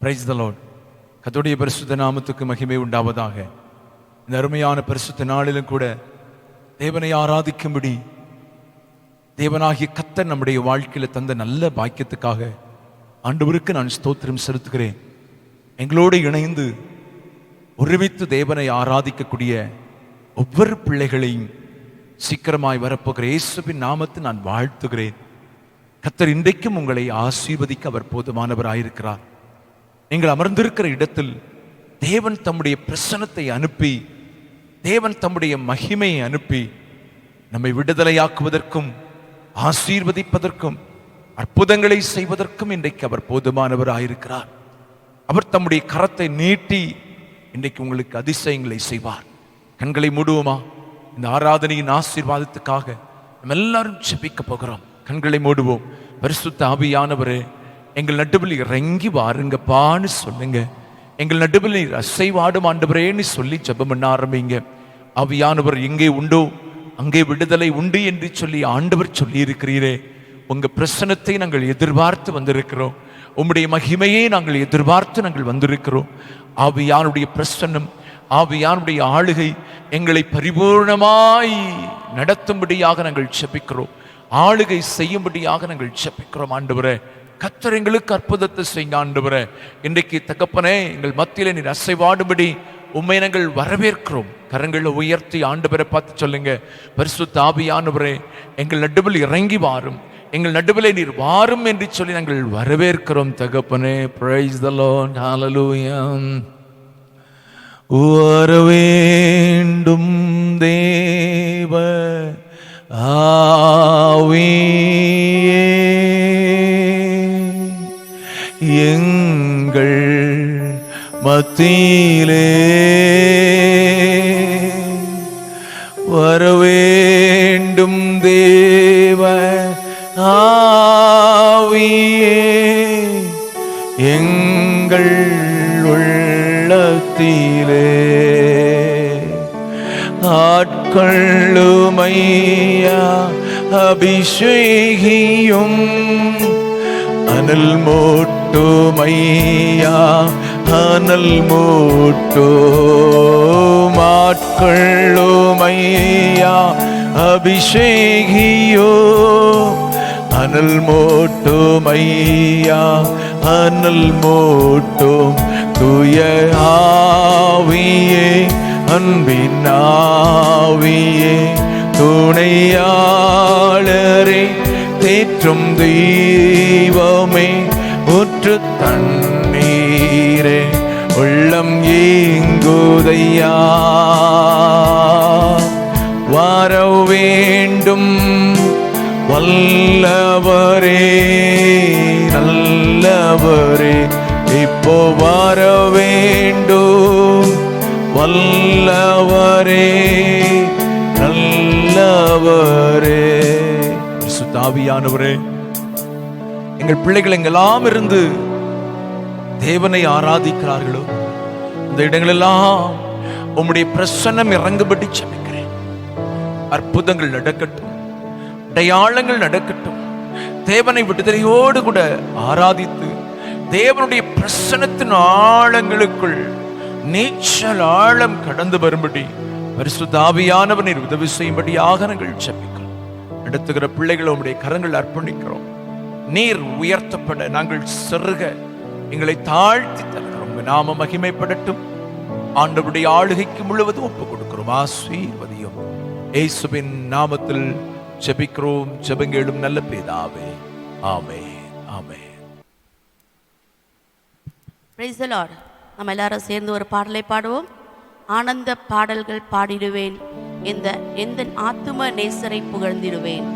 Price the Lord. கர்த்தருடைய பரிசுத்த நாமத்துக்கு மகிமை உண்டாவதாக. இந்த அருமையான பரிசுத்த நாளிலும் கூட தேவனை ஆராதிக்கும்படி தேவனாகிய கர்த்தர் நம்முடைய வாழ்க்கையில் தந்த நல்ல பாக்கியத்துக்காக ஆண்டவருக்கு நான் ஸ்தோத்திரம் செலுத்துகிறேன். எங்களோடு இணைந்து ஒருமித்து தேவனை ஆராதிக்கக்கூடிய ஒவ்வொரு பிள்ளைகளையும் சீக்கிரமாய் வரப்போகிற இயேசுவின் நாமத்தை நான் வாழ்த்துகிறேன். கர்த்தர் இன்றைக்கும் உங்களை ஆசீர்வதிக்க அவர் போதுமானவராயிருக்கிறார். நீங்கள் அமர்ந்திருக்கிற இடத்தில் தேவன் தம்முடைய பிரசன்னத்தை அனுப்பி, தேவன் தம்முடைய மகிமையை அனுப்பி நம்மை விடுதலையாக்குவதற்கும் ஆசீர்வதிப்பதற்கும் அற்புதங்களை செய்வதற்கும் இன்றைக்கு அவர் போதுமானவராயிருக்கிறார். அவர் தம்முடைய கரத்தை நீட்டி இன்றைக்கு உங்களுக்கு அதிசயங்களை செய்வார். கண்களை மூடுவோமா? இந்த ஆராதனையின் ஆசீர்வாதத்துக்காக நம்ம எல்லாரும் ஜெபிக்க போகிறோம். கண்களை மூடுவோம். பரிசுத்த ஆவியானவரே, எங்கள் நடுவில் இறங்கி வாருங்கப்பான்னு சொல்லுங்க. எங்கள் நடுவில் அசைவாடும் ஆண்டவரேன்னு சொல்லி ஜெபம் பண்ண ஆரம்பிங்க. ஆவியானவர் எங்கே உண்டோ அங்கே விடுதலை உண்டு என்று சொல்லி ஆண்டவர் சொல்லி இருக்கிறீரே. உங்க பிரசன்னத்தை நாங்கள் எதிர்பார்த்து வந்திருக்கிறோம். உம்முடைய மகிமையை நாங்கள் எதிர்பார்த்து நாங்கள் வந்திருக்கிறோம். ஆவியானுடைய பிரசன்னம், ஆவியானுடைய ஆளுகை எங்களை பரிபூர்ணமாய் நடத்தும்படியாக நாங்கள் ஜெபிக்கிறோம். ஆளுகை செய்யும்படியாக நாங்கள் ஜெபிக்கிறோம். ஆண்டவரே, கர்த்தர் எங்களுக்கு அற்புதத்தை செய்யுங்க. ஆண்டவரே, இன்றைக்கு தகப்பனே எங்கள் மத்தியில நீர் அசைவாடும்படி உம்மை நாங்கள் வரவேற்கிறோம். கரங்களை உயர்த்தி ஆண்டவரை பார்த்து சொல்லுங்க, பரிசுத்த ஆவியானவரே, எங்கள் நடுவில் இறங்கி வாரும், எங்கள் நடுவிலே நீர் வாரும் என்று சொல்லி நாங்கள் வரவேற்கிறோம் தகப்பனே. Praise the lord. ஹல்லேலூயா. வரவேண்டும் தேவ ஆவியே, எங்கள் மத்தியிலே வரவேண்டும் தேவ ஆவியே, எங்கள் உள்ளத்திலே ஆட்கொள்ளுமையா, அபிஷேகியும் அனல் மூட்டுமையா, அனல் மூட்டும் ஆட்கொள்ளுமையா, அபிஷேகியோ அனல் மூட்டுமையா, அனல் மூட்டும் தூய ஆவியே, அன்பின் ஆவியே, துணையாளரே, தேற்றும் தெய்வமே, ஊற்று தண்ணீரே, உள்ளம் ஏங்குதையா. வர வேண்டும் வல்லவரே, நல்லவரே, இப்போ வர வேண்டும் வல்லவரே, நல்லவரே. பரிசுத்த ஆவியானவரே, எங்கள் பிள்ளைகள் எங்கெல்லாம் இருந்து தேவனை ஆராதிக்கிறார்களோ இந்த இடங்களெல்லாம் உம்முடைய பிரசன்னம் இறங்கும்படி ஜெபிக்கிறேன். அற்புதங்கள் நடக்கட்டும், அடையாளங்கள் நடக்கட்டும். தேவனை விடுதலையோடு கூட ஆராதித்து தேவனுடைய பிரசன்னத்தின் ஆழங்களுக்குள் நீச்சல் ஆழம் கடந்து வரும்படி பரிசுத்த ஆவியானவர் நீர் உதவி செய்யும்படியாக நாங்கள் ஜெபிக்கிறோம். நடத்துகிற பிள்ளைகளை உம்முடைய கரங்கள் அர்ப்பணிக்கிறோம். நீர் உயர்த்தப்பட, நாங்கள் செருக எங்களை தாழ்த்தி தருகிறோம். உங்க நாம மகிமைப்படட்டும். ஆண்டவருடைய ஆளுகைக்கு முழுவதும் ஒப்புக் கொடுக்கிறோம். ஆசீர்வதியும் இயேசுவின் நாமத்தில் ஜெபிக்கிறோம். ஜெபங்களும் நல்ல பிதாவே. Amen, amen. Praise the lord. நம்ம எல்லாரும் சேர்ந்து ஒரு பாடலை பாடுவோம். ஆனந்த பாடல்கள் பாடிடுவேன், எந்த ஆத்தும நேசரை புகழ்ந்திடுவேன்.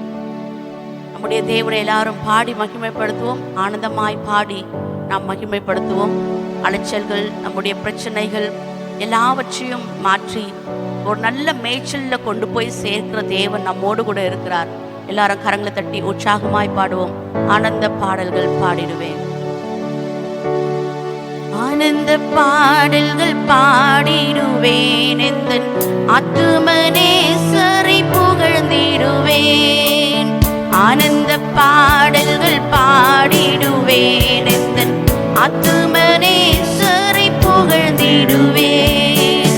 நம்முடைய தேவனை எல்லாரும் பாடி மகிமைப்படுத்துவோம். ஆனந்தமாய் பாடி நாம் மகிமைப்படுத்துவோம். அலைச்சல்கள், நம்முடைய பிரச்சனைகள் எல்லாவற்றையும் மாற்றி ஒரு நல்ல மேய்ச்சலில் கொண்டு போய் சேர்க்கிற தேவன் நம்மோடு கூட இருக்கிறார். எல்லாரும் கரங்களை தட்டி உற்சாகமாய் பாடுவோம். ஆனந்த பாடல்கள் பாடிடுவேன். ஆனந்த பாடல்கள் பாடிடுவேன், எந்தன் ஆத்தும நேசரை புகழ்ந்திடுவேன். ஆனந்த பாடல்கள் பாடிடுவேன், எந்தன் ஆத்துமனேசரை புகழ்ந்திடுவேன்.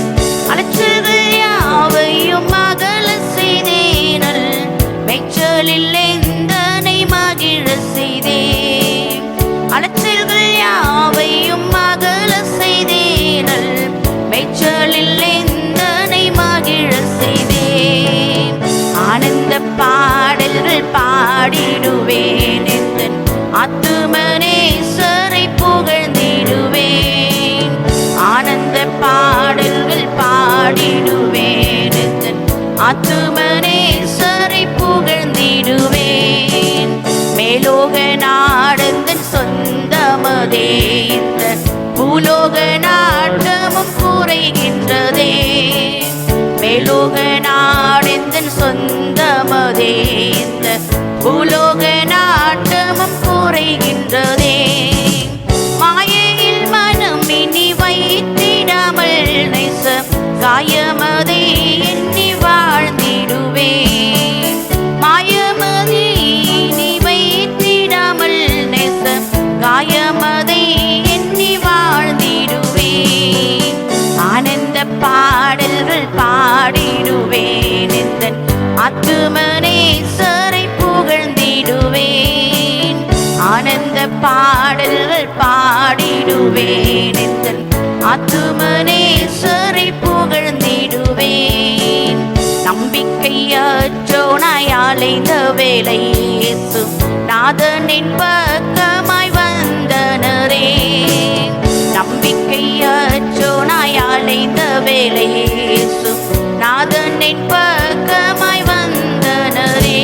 அலைச்சல்கள் யாவையும் அகல செய்தேனல் மேய்ச்சலில் எந்தனை மகிழ செய்தேன். அலைச்சல்கள் யாவையும் அகல செய்தேனல் மேய்ச்சலில் எந்தனை மகிழ செய்தேன். ஆனந்த பாடல்கள் பாடிடுவேன். எந்தன் ஆத்துமனேசரை புகழ்ந்திடுவேன். ஆனந்த பாடல்கள் பாடிடுவேன். எந்தன் ஆத்துமனேசரை புகழ்ந்திடுவேன். மேலோக நாடந்தன் சொந்தமதே, இந்த பூலோக நாட்டமும் குறைகின்றதே. மேலோக நாடெந்தன் சொந்தமதே, இந்த பூலோக நாட்டமும் குறைகின்றதே. மாயையில் மனம் இனி வைத்திடாமல் நேச காயமதை எண்ணி வாழ்ந்திடுவேன். மாயமதை இனி வைத்திடாமல் நேச காயமதை எண்ணி வாழ்ந்திடுவேன். ஆனந்த பாடல்கள் பாடிடுவேன். எந்தன் ஆத்துமனேசரை புகழ்ந்திடுவேன். ஆனந்த பாடல்கள் பாடிடுவேன். எந்தன் ஆத்துமனேசரை புகழ்ந்திடுவேன். நம்பிக்கையற்றோனாய் அலைந்த வேளை இயேசு நாதனின் பக்கமாய் வந்தனரே. நம்பிக்கையற்றோனாய் அலைந்த வேளை இயேசு நாதனின் பக்கமாய் வந்தனரே.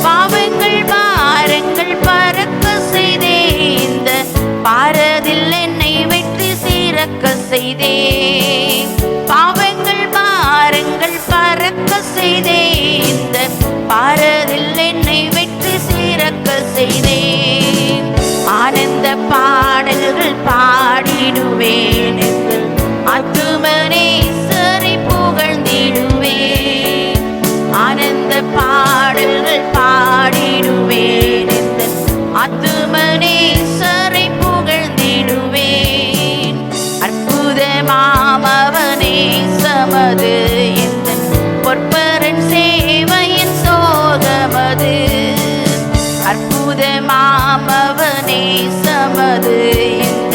பாவங்கள் பாரங்கள் பறக்க செய்தே, இந்த பாரதில் என்னை வெற்றி சிறக்க செய்தே. பாவங்கள் பாரங்கள் பறக்க செய்தே, இந்த பாரதில் என்னை வெற்றி சிறக்க செய்தே. ஆனந்த பாடல்கள் பாடிடுவேன். ஆத்துமனேசரை புகழ்ந்திடுவேன். ஆனந்த பாடல்கள் பாடிடுவேன். ஆத்துமனேசரை புகழ்ந்திடுவேன். அற்புதமாமவனே சமது, எந்த பொற்பரன் சேவையின் சோகமது. அற்புதமாமவனே சமது, எந்த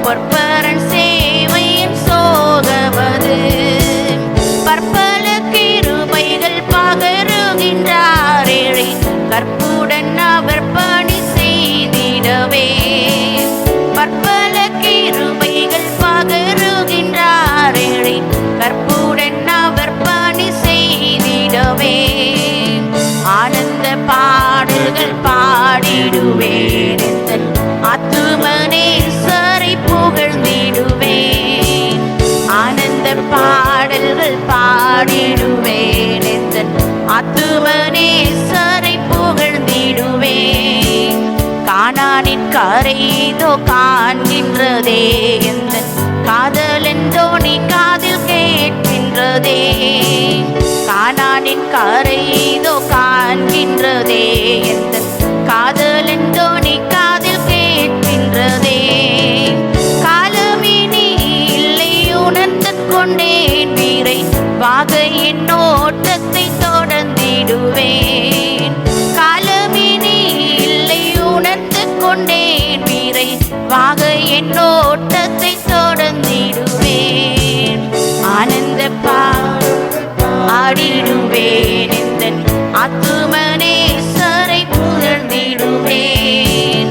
பொற்பரன் சேவையின் சோகமது. பற்பல கிருபைகள் பகருகின்றார் ஏழை கற்புடன் அவர் பணி செய்திடவே. பற்பல கிருபைகள் பகருகின்றார் ஏழை கற்புடன் அவர் பணி செய்திடவே. ஆனந்த பாடல்கள் பாடிடுவேன். எந்தன் ஆத்துமனேசரை புகழ்ந்திடுவேன். ஆனந்த பாடல்கள் பாடிடுவேன். எந்தன் ஆத்துமனேசரை புகழ்ந்திடுவேன். கானானின் கரைதோ காண்கின்றதே, எந்தன் காதலன் தோணி காதில் கேட்கின்றதே. கானானின் கரைதோ காண்கின்றதே, எந்தன் காதலன் தோணி காதில் கேட்கின்றதே. காலமினி இல்லை உணர்ந்து கொண்டேன் வீரை வாக என் ஓட்டத்தை தொடர்ந்திடுவேன். காலமினி இல்லை உணர்ந்து கொண்டேன் வீரை வாக என் ஓட்டத்தை தொடர்ந்திடுவேன். ஆனந்த பாடிடுவேன். எந்தன் ஆத்துமனேசரை புகழ்ந்திடுவேன்.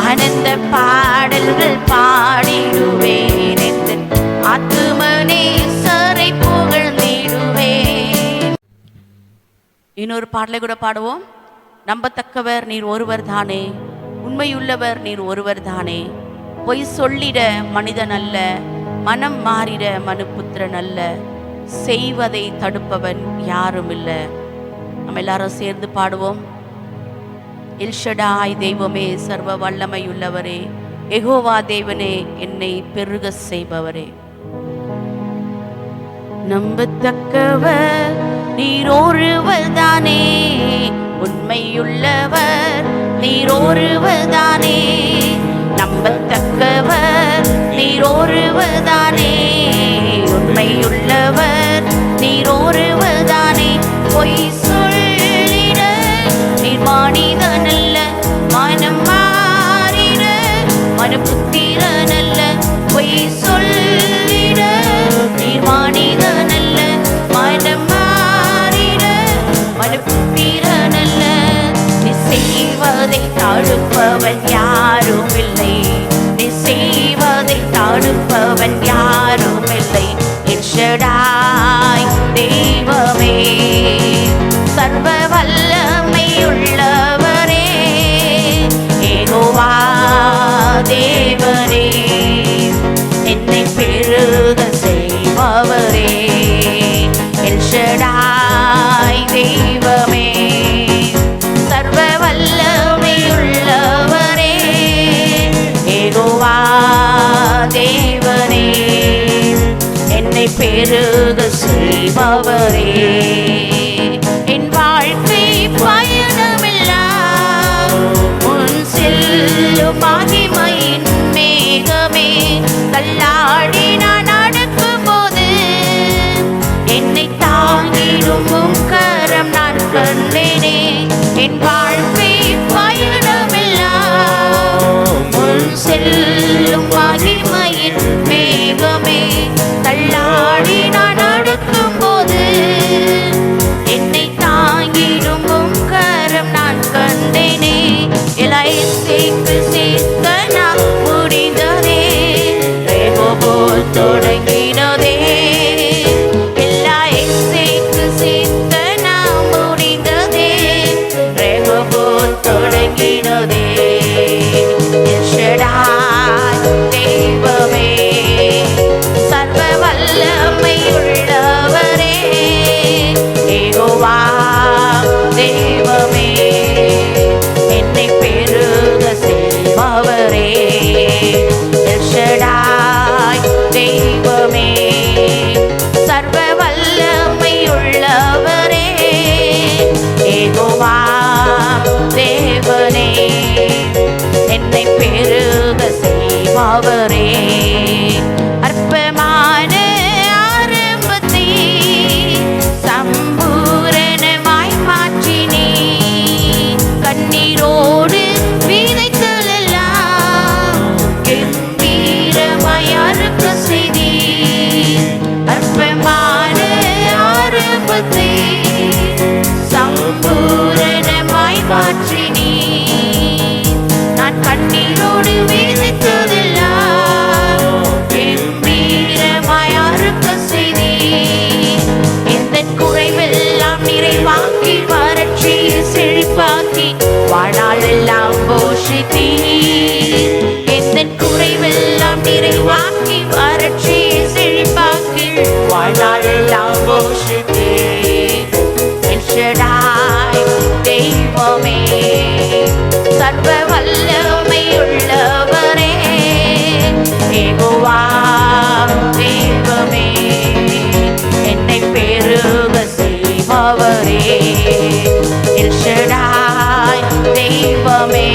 ஆனந்த பாடல்கள் பாடிடுவேன். எந்தன் ஆத்துமனேசரை புகழ்ந்திடுவேன். இன்னொரு பாடலை கூட பாடுவோம். நம்பத்தக்கவர் நீர் ஒருவர் தானே, உண்மையுள்ளவர் நீர் ஒருவர் தானே. பொய் சொல்லிட மனிதன் அல்ல, மனம் மாறிட மனுபுத்திரன் அல்ல. செய்வதை தடுப்பவன் யாரும் இல்லை. நம்ம எல்லாரும் சேர்ந்து பாடுவோம். எல்ஷடாய் தெய்வமே, சர்வ வல்லமையுள்ளவரே, யெகோவா தேவனே, என்னை பெருக செய்பவரே. நம்பத்தக்கவர் நீர் ஒருவர் தானே, உண்மையுள்ளவர் நீர் ஒருவர் தானே. நம்பத்தக்க ஒருவர்தானே, உண்மையுள்ளவர் நீர் ஒருவர்தானே. பொய் சொல்லிட நீர் மனிதனல்ல, மனம் மாறிட மனுபுத்திரனல்ல. பொய் சொல்லிட நீர் மனிதனல்ல, மனம் மாறிட மனுபுத்திரனல்ல. நீ செய்வதை தடுப்பவன் யாரும் இல்லை, நீ செய்வதை தடுப்பவன் யாரும் இல்லை. எல் ஷடாய் தெய்வமே, சர்வ வல்லமை உள்ளவரே, யெகோவா தேவனே, என்னை பெருக செய்பவரே. எல் ஷடாய் தெய்வமே, சர்வ வல்லமை உள்ளவரே, யெகோவா தேவனே, என்னை பெருக செய்பவரே. என் வாழ்க்கை பயணமெல்லாம் உன் செல்லும் மகிமையின் மேகமே. தள்ளாடி நான் நடக்கும் போது என்னை தாங்கிடும் உம் கரம் நான் கண்டேனே. என் வாழ்க்கை பயணமெல்லாம் உன் செல்லும் மகிமையின் மேகமே. தள்ளாடி நான் நடக்கும் போது என்னை தாங்கிடும் உம் கரம் நான் கண்டேனே. இலைக்கு சேர்க்க நான் முடிந்ததே, போல் தொடங்கினதே. எல்லா இசைக்கு சேர்க்க நான் முடிந்ததே, போல் தொடங்கினதே. எல் ஷடாய் தெய்வமே, சர்வ வல்லமை உள்ளவரே, யெகோவா தெய்வமே, என்னை பெருக செய்பவரே. எல் ஷடாய் தெய்வமே, சர்வ வல்லமை உள்ளவரே, யெகோவா தேவனே, என்னை பெருக செய்பவரே. அற்பமான ஆரம்பத்தை சம்பூரணமாய் மாற்றினே, கண்ணீரோடு விதைத்தலெல்லாம் கம்பீரமாய் அறுக்க செய்தி. அற்பமான ஆரம்பத்தை சம்பூரணமாய் மாற்றினே, நான் கண்ணீரோடு விதைத்ததெல்லாம் கம்பீரமாய் அறுக்க செய்தி. எந்தன் குறைவெல்லாம் நிறைவாக்கி வறட்சியை செழிப்பாக்கி வாழ்நாளெல்லாம் போஷித்தீ. எந்தன் குறைவெல்லாம் நிறைவாக்கி வறட்சியை செழிப்பாக்கி வாழ்நாளெல்லாம் போஷித்தீ. எல் ஷடாய் தெய்வமே, சர்வ வல்லமை உள்ளவரே, யெகோவா தெய்வமே, என்னை பெருக செய்பவரே. எல் ஷடாய் தெய்வமே,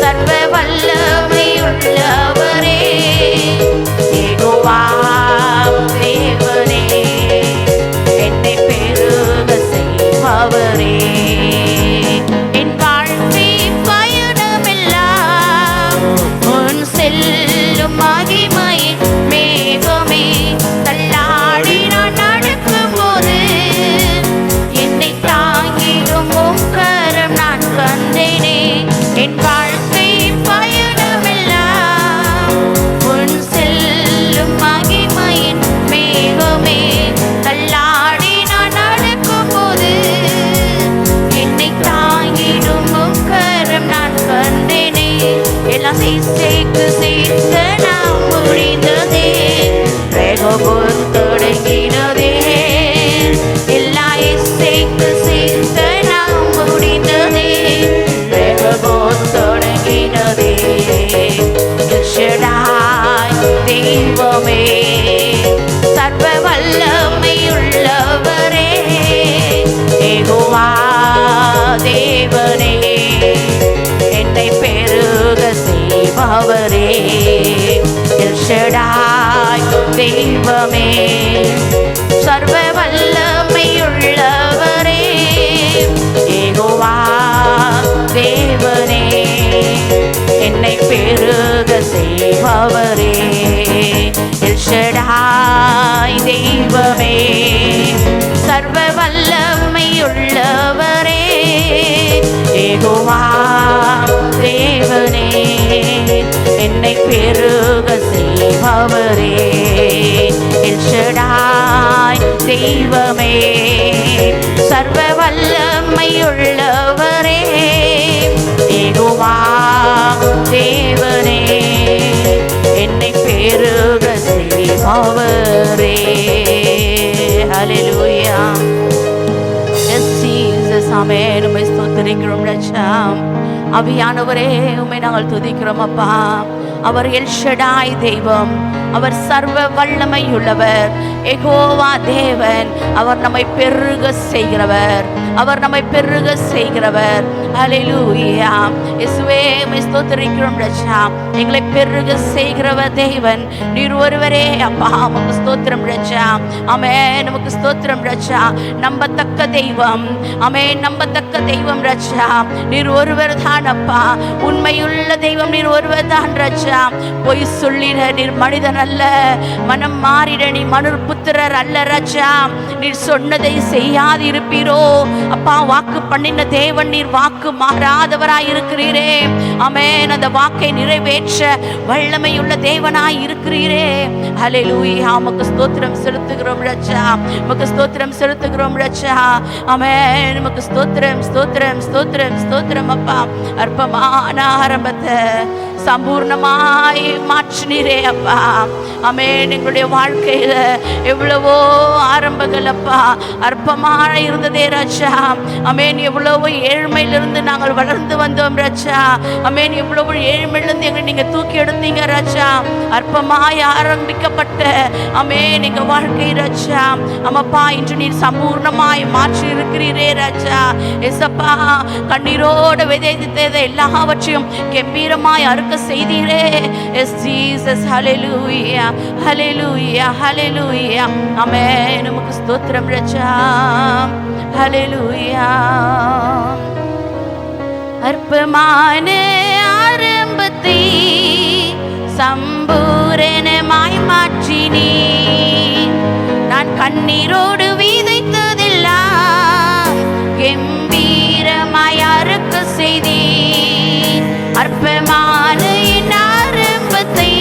சர்வ வல்லமை உள்ளவரே, யெகோவா தேவனே, என்னை பெருக செய்பவரே. என் வாழ்க்கை பயணமெல்லாம் உன் செல்லும் மகிமையின் மேகமே. தள்ளாடி நான் நடக்கும் போது என்னை தாங்கிடும் உம் கரம் நான் கண்டேனே. என் வாழ்க்கை பயணமெல்லாம் உன் செல்லும் மகிமையின் மேகமே. தள்ளாடி நான் நடக்கும் போது என்னை தாங்கிடும் உம் கரம் நான் கண்டேனே. எல்லாம் சேர்த்து சேர்க்க நான் முடிந்ததே, போல் தொடங்கினதே. எல்லா இசைக்கு சேர்க்க நான் முடிந்ததே, போல் தொடங்கினதே. எல் ஷடாய் தெய்வமே, சர்வ வல்லமை உள்ளவரே, யெகோவா தேவனே, என்னை பெருக செய்பவரே. எல் எல்ஷடாய் தெய்வமே, சர்வ வல்லமையுள்ளவரே, யெகோவா தேவனே, என்னை பெருக செய்பவரே, எல்ஷடாய் தெய்வமே, சர்வ வல்லமையுள்ளவரே, யெகோவா தேவனே, என்னை பெருக செய்பவரே, எல்ஷடாய் தெய்வமே, சர்வ வல்லமையுள்ளவரே, யெகோவா தேவனே, என்னை பெருக செய்பவரே. ஹல்லேலூயா. எஸ் ஜீசஸ், ஆமென். உம்மை ஸ்தோத்திரிக்கிறோம் ராஜா. ஆவியானவரே, உம்மை நாங்கள் துதிக்கிறோம் அப்பா. அவர் எல்ஷடாய் தெய்வம், அவர் சர்வ வல்லமையுள்ளவர், யெகோவா தேவன், அவர் நம்மை பெருக செய்கிறவர், அவர் நம்மை பெருக செய்கிறவர். ஹல்லேலூயா. இயேசுவே, உம்மை ஸ்தோத்திரிக்கிறோம் ராஜா. எங்களை பெருக செய்கிறவர் தேவன் நீர் ஒருவரே அப்பா. உமக்கு ஸ்தோத்திரம் ராஜா. ஆமென். உமக்கு ஸ்தோத்திரம் ராஜா. நம்பத்தக்க தெய்வம், ஆமென், நம்பத்தக்க தெய்வம் ராஜா. நீர் ஒருவர் தான் அப்பா. உண்மையுள்ள தெய்வம் நீர் ஒருவர் தான் ராஜா. பொய் சொல்லிட நீர் மனிதன் அல்ல, மனம் மாறிட நீ மனுர் புத்திரர் அல்ல ராஜா. நீர் சொன்னதை செய்யாது இருப்பீரோ அப்பா. வாக்கு பண்ணின தேவன் நீர் வாக்கு மாறாதவராய் இருக்கிறீரே. ஆமென். அந்த வாக்கை நிறைவேற்ற வல்லமையுள்ள தேவனாய் இருக்கிறீரே. ஹல்லேலூயா. உமக்கு ஸ்தோத்திரம் செலுத்துகிறோம் ராஜா. உமக்கு ஸ்தோத்திரம் செலுத்துகிறோம் ராஜா. ஆமென். உமக்கு ஸ்தோத்திரம் ஸ்தோத்திரம் ஸ்தோத்திரம் ஸ்தோத்திரம் அப்பா. அற்பமான ஆரம்பத்தை சம்பூர்ணமாய் மாற்றினீரே அப்பா. ஆமென். எங்களுடைய வாழ்க்கையில எவ்வளவோ ஆரம்பங்கள் அப்பா அற்பமாக இருந்ததே ராஜா. ஆமென். எவ்வளவோ ஏழ்மையிலிருந்து நாங்கள் வளர்ந்து வந்தோம் ராஜா. ஆமென். எவ்வளவு ஏழ்மையிலிருந்து எங்களை நீங்க தூக்கி எடுத்தீங்க ராஜா. அற்பமாய் ஆரம்பிக்கப்பட்ட ஆமென் எங்க வாழ்க்கை ராஜா. ஆமாப்பா, இன்று நீர் சம்பூர்ணமாய் மாற்றி இருக்கிறீரே ராஜா. எசப்பா, கண்ணீரோடு விதைத்ததை எல்லாவற்றையும் கம்பீரமாய் அறுக்க செய்தீரே. Yes Jesus. Hallelujah, hallelujah, hallelujah. Amen. உமக்கு ஸ்தோத்திரம் ராஜா. ஹல்லேலூயா. அற்பமான ஆரம்பத்தை சம்பூரணமாய் மாற்றினீ. நான் கண்ணீரோடு விதைத்ததெல்லாம் கம்பீரமாய் அறுக்க செய்தீ. அற்பமான என் ஆரம்பத்தை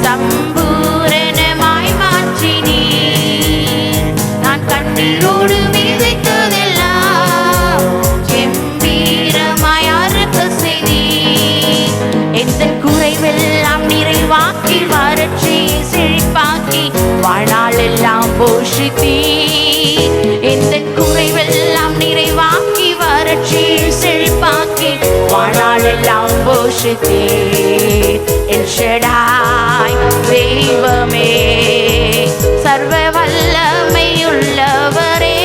சம்பூரணமாய் மாற்றினீ. நான் கண்ணீரோடு விதைத்ததெல்லாம் கம்பீரமாய் அறுக்க செய்தீ. எந்த குறைவெல்லாம் நிறைவாக்கி வறட்சி செழிப்பாக்கி வாழ்நாளெல்லாம் போஷித்தீ. எந்த குறைவெல்லாம் நிறைவாக்கி வறட்சி செழிப்பாக்கி வாழ்நாளெல்லாம் போஷித்தீ. எல்ஷடாய் தெய்வமே, சர்வ வல்லமையுள்ளவரே,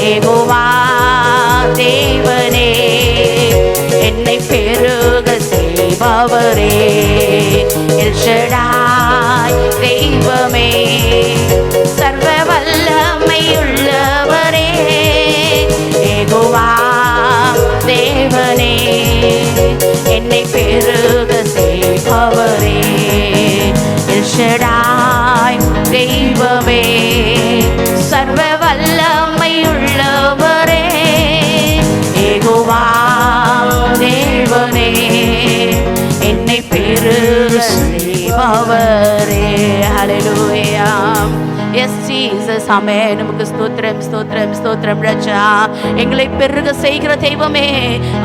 யெகோவா தேவனே, என்னை பெருக செய்பவரே. எல்ஷடாய் தெய்வமே, சர்வ வல்லமையுள்ளவரே, யெகோவா தேவனே, என்னை பெருக செய்பவரே. எல்ஷடாய் தெய்வமே, சர்வ வல்லமையுள்ளவரே, யெகோவா தேவனே, என்னை பெருக செய்பவரே. ஹல்லேலூயா. Yes Jesus. ஆமென். நமக்கு ஸ்தோத்திரம் ஸ்தோத்திரம் ஸ்தோத்திரம் ராஜா. எங்களை பெருக செய்கிற தெய்வமே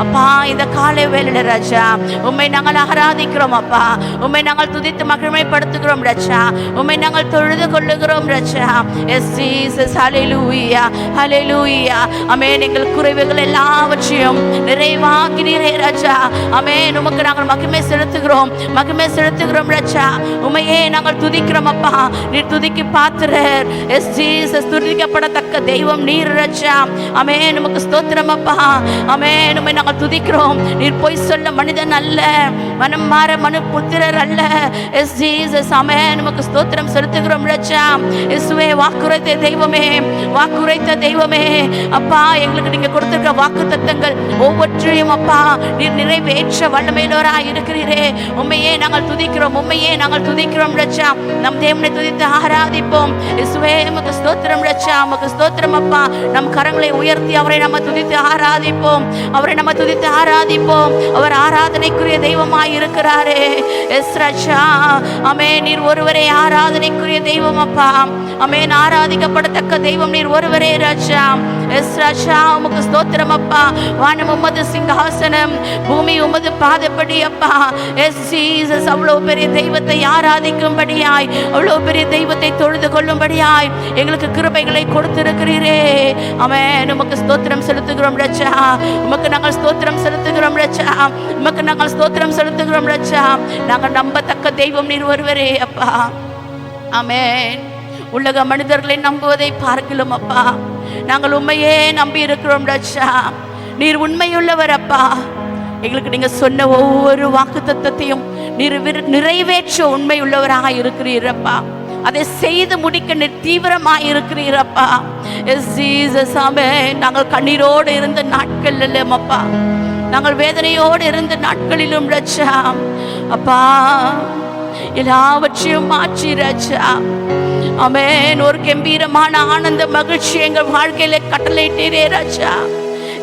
அப்பா, இந்த காலை வேளையில ராஜா உம்மை நாங்கள் ஆராதிக்கிறோம் அப்பா. உம்மை நாங்கள் துதித்து மகிமைப்படுத்துகிறோம் ராஜா. உம்மை நாங்கள் தொழுது கொள்ளுகிறோம் ராஜா. S Jesus. Hallelujah, hallelujah. ஆமென். எங்கள் குறைவுகள் எல்லாவற்றையும் நிறைவாக்கினீரே ராஜா. ஆமென். உமக்கு நாங்கள் மகிமை செலுத்துகிறோம், மகிமை செலுத்துகிறோம் ராஜா. உம்மையே நாங்கள் துதிக்கிறோம் அப்பா. நீர் துதிக்கு பாத்திரர். S Jesus. துதிக்கப்படத்தக்க கொடுத்திருக்க தெய்வம் நீர் ரட்சா. ஆமென். உமக்கு ஸ்தோத்திரம் அப்பா. ஆமென். உம்மை நாங்கள் துதிக்கிறோம். நீர் பொய் சொல்ல மனிதன் அல்ல, மனம் மாற மனு புத்திரர் அல்ல. Yes Jesus. ஆமென். உமக்கு ஸ்தோத்திரம் செலுத்துகிறோம் ரட்சா. இயேசுவே, வாக்குரைத்த தெய்வமே, வாக்குரைத்த தெய்வமே அப்பா, எங்களுக்கு நீங்க கொடுத்திருக்க வாக்குத்தத்தங்கள் ஒவ்வொன்றையும் அப்பா நீர் நிறைவேற்ற வல்லமையுள்ளவராய் இருக்கிறீரே. உம்மையே நாங்கள் துதிக்கிறோம், உம்மையே நாங்கள் துதிக்கிறோம் ரட்சா. நம் தேவனை துதித்து ஆராதிப்போம். இயேசுவே, உமக்கு ஸ்தோத்திரம் ரட்சா. உமக்கு ஸ்தோத்திரம் அப்பா. நம் கரங்களை உயர்த்தி அவரை நம்ம துதித்து ஆராதிப்போம், அவரை நம்ம துதித்து ஆராதிப்போம். அவர் ஆராதனைக்குரிய தெய்வமாய் இருக்கிறாரே. எஸ் ரட்சா. ஆமென். நீர் ஒருவரே ஆராதனைக்குரிய தெய்வம் அப்பா. ஆமென். ஆராதிக்கப்படத்தக்க தெய்வம் நீர் ஒருவரே ராஜா. எஸ் ராஜா. உமக்கு ஸ்தோத்திரம் அப்பா. வானம் உமது சிங்காசனம், பூமி உமது பாதப்படி அப்பா. S Jesus. அவ்வளவு பெரிய தெய்வத்தை ஆராதிக்கும்படியாய், அவ்வளவு பெரிய தெய்வத்தை தொழுது கொள்ளும்படியாய் எங்களுக்கு கிருபைகளை கொடுத்திருக்கிறீரே. ஆமென். உமக்கு ஸ்தோத்திரம் செலுத்துகிறோம் ராஜா. உமக்கு நாங்கள் ஸ்தோத்திரம் செலுத்துகிறோம் ராஜா. உமக்கு நாங்கள் ஸ்தோத்திரம் செலுத்துகிறோம் ராஜா. நாங்கள் நம்பத்தக்க தெய்வம் நீர் ஒருவரே அப்பா. ஆமென். உலக மனிதர்களை நம்புவதை பார்க்கலாம் அப்பா, நாங்கள் உண்மையே நம்பி இருக்கிறோம் ராஜா. நீர் உண்மையுள்ளவர் அப்பா. எங்களுக்கு நீங்க சொன்ன ஒவ்வொரு வாக்குத்தத்தத்தையும் நீர் நிறைவேற்ற உண்மை உள்ளவராக இருக்கிறீரப்பா. அதை செய்து முடிக்க நீர் தீவிரமாக இருக்கிறீரப்பா. S Jesus. ஆமென். நாங்கள் கண்ணீரோடு இருந்த நாட்கள் இல்லையப்பா, நாங்கள் வேதனையோடு இருந்த நாட்களிலும் ராஜா அப்பா எல்லாவற்றையும் மாற்றி ராஜா. ஆமென். ஒரு கம்பீரமான ஆனந்த மகிழ்ச்சி எங்கள் வாழ்க்கையில கட்டளையிட்டீரே ராஜா.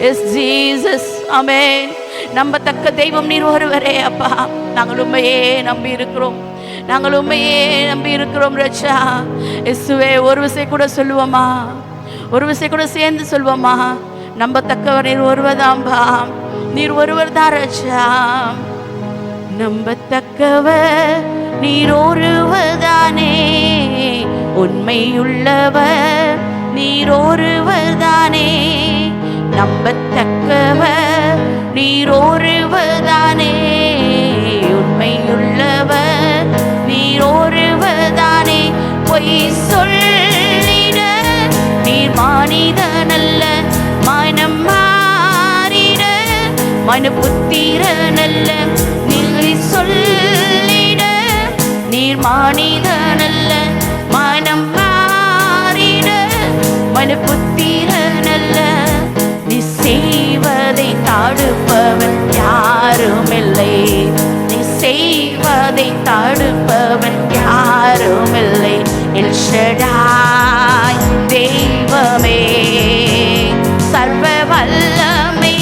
S Jesus. ஆமென். நம்பத்தக்க தெய்வம் நீர் ஒருவரே அப்பா. நாங்கள் உண்மையே நம்பி இருக்கிறோம், நாங்கள் உண்மையே நம்பி இருக்கிறோம் ராஜா. இயேசுவே, ஒரு விஷயம் கூட சொல்லுவோமா, ஒரு விஷயம் கூட சேர்ந்து சொல்லுவோமா, நம்பத்தக்கவர் நீர் ஒருவர்தான்பா. நீர் ஒருவர் தான் ராஜா. நம்பத்தக்கவர் நீர் ஒருவர்தானே, உண்மையுள்ளவர் நீர் ஒருவர்தானே. நம்பத்தக்கவர் நீர் ஒருவர்தானே, உண்மையுள்ளவர் நீர் ஒருவர்தானே. பொய் சொல்லிட நீர் மனிதனல்ல, மனம் மாறிட மனு புத்திரனல்ல. நீர் சொல்லிட நீர் மனிதனல்ல, மனம் மாறிட மனு புத்திரனல்ல. நீ செய்வதை தடுப்பவன் யாரும் இல்லை, நீ செய்வதை தடுப்பவன் யாரும் இல்லை. எல் ஷடாய் தெய்வமே, சர்வ வல்லமையுள்ளவரே.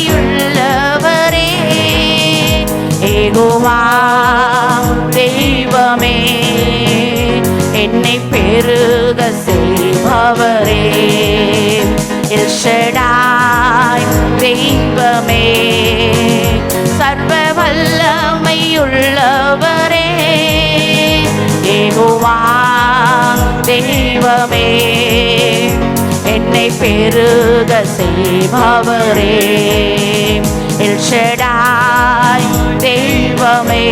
யெகோவா தெய்வமே, என்னை பெருக செய்பவரே. எல் ஷடாய் தெய்வமே, சர்வ வல்லமையுள்ளவரே. யெகோவா தெய்வமே, என்னை பெருக செய்பவரே. எல் ஷடாய் தெய்வமே,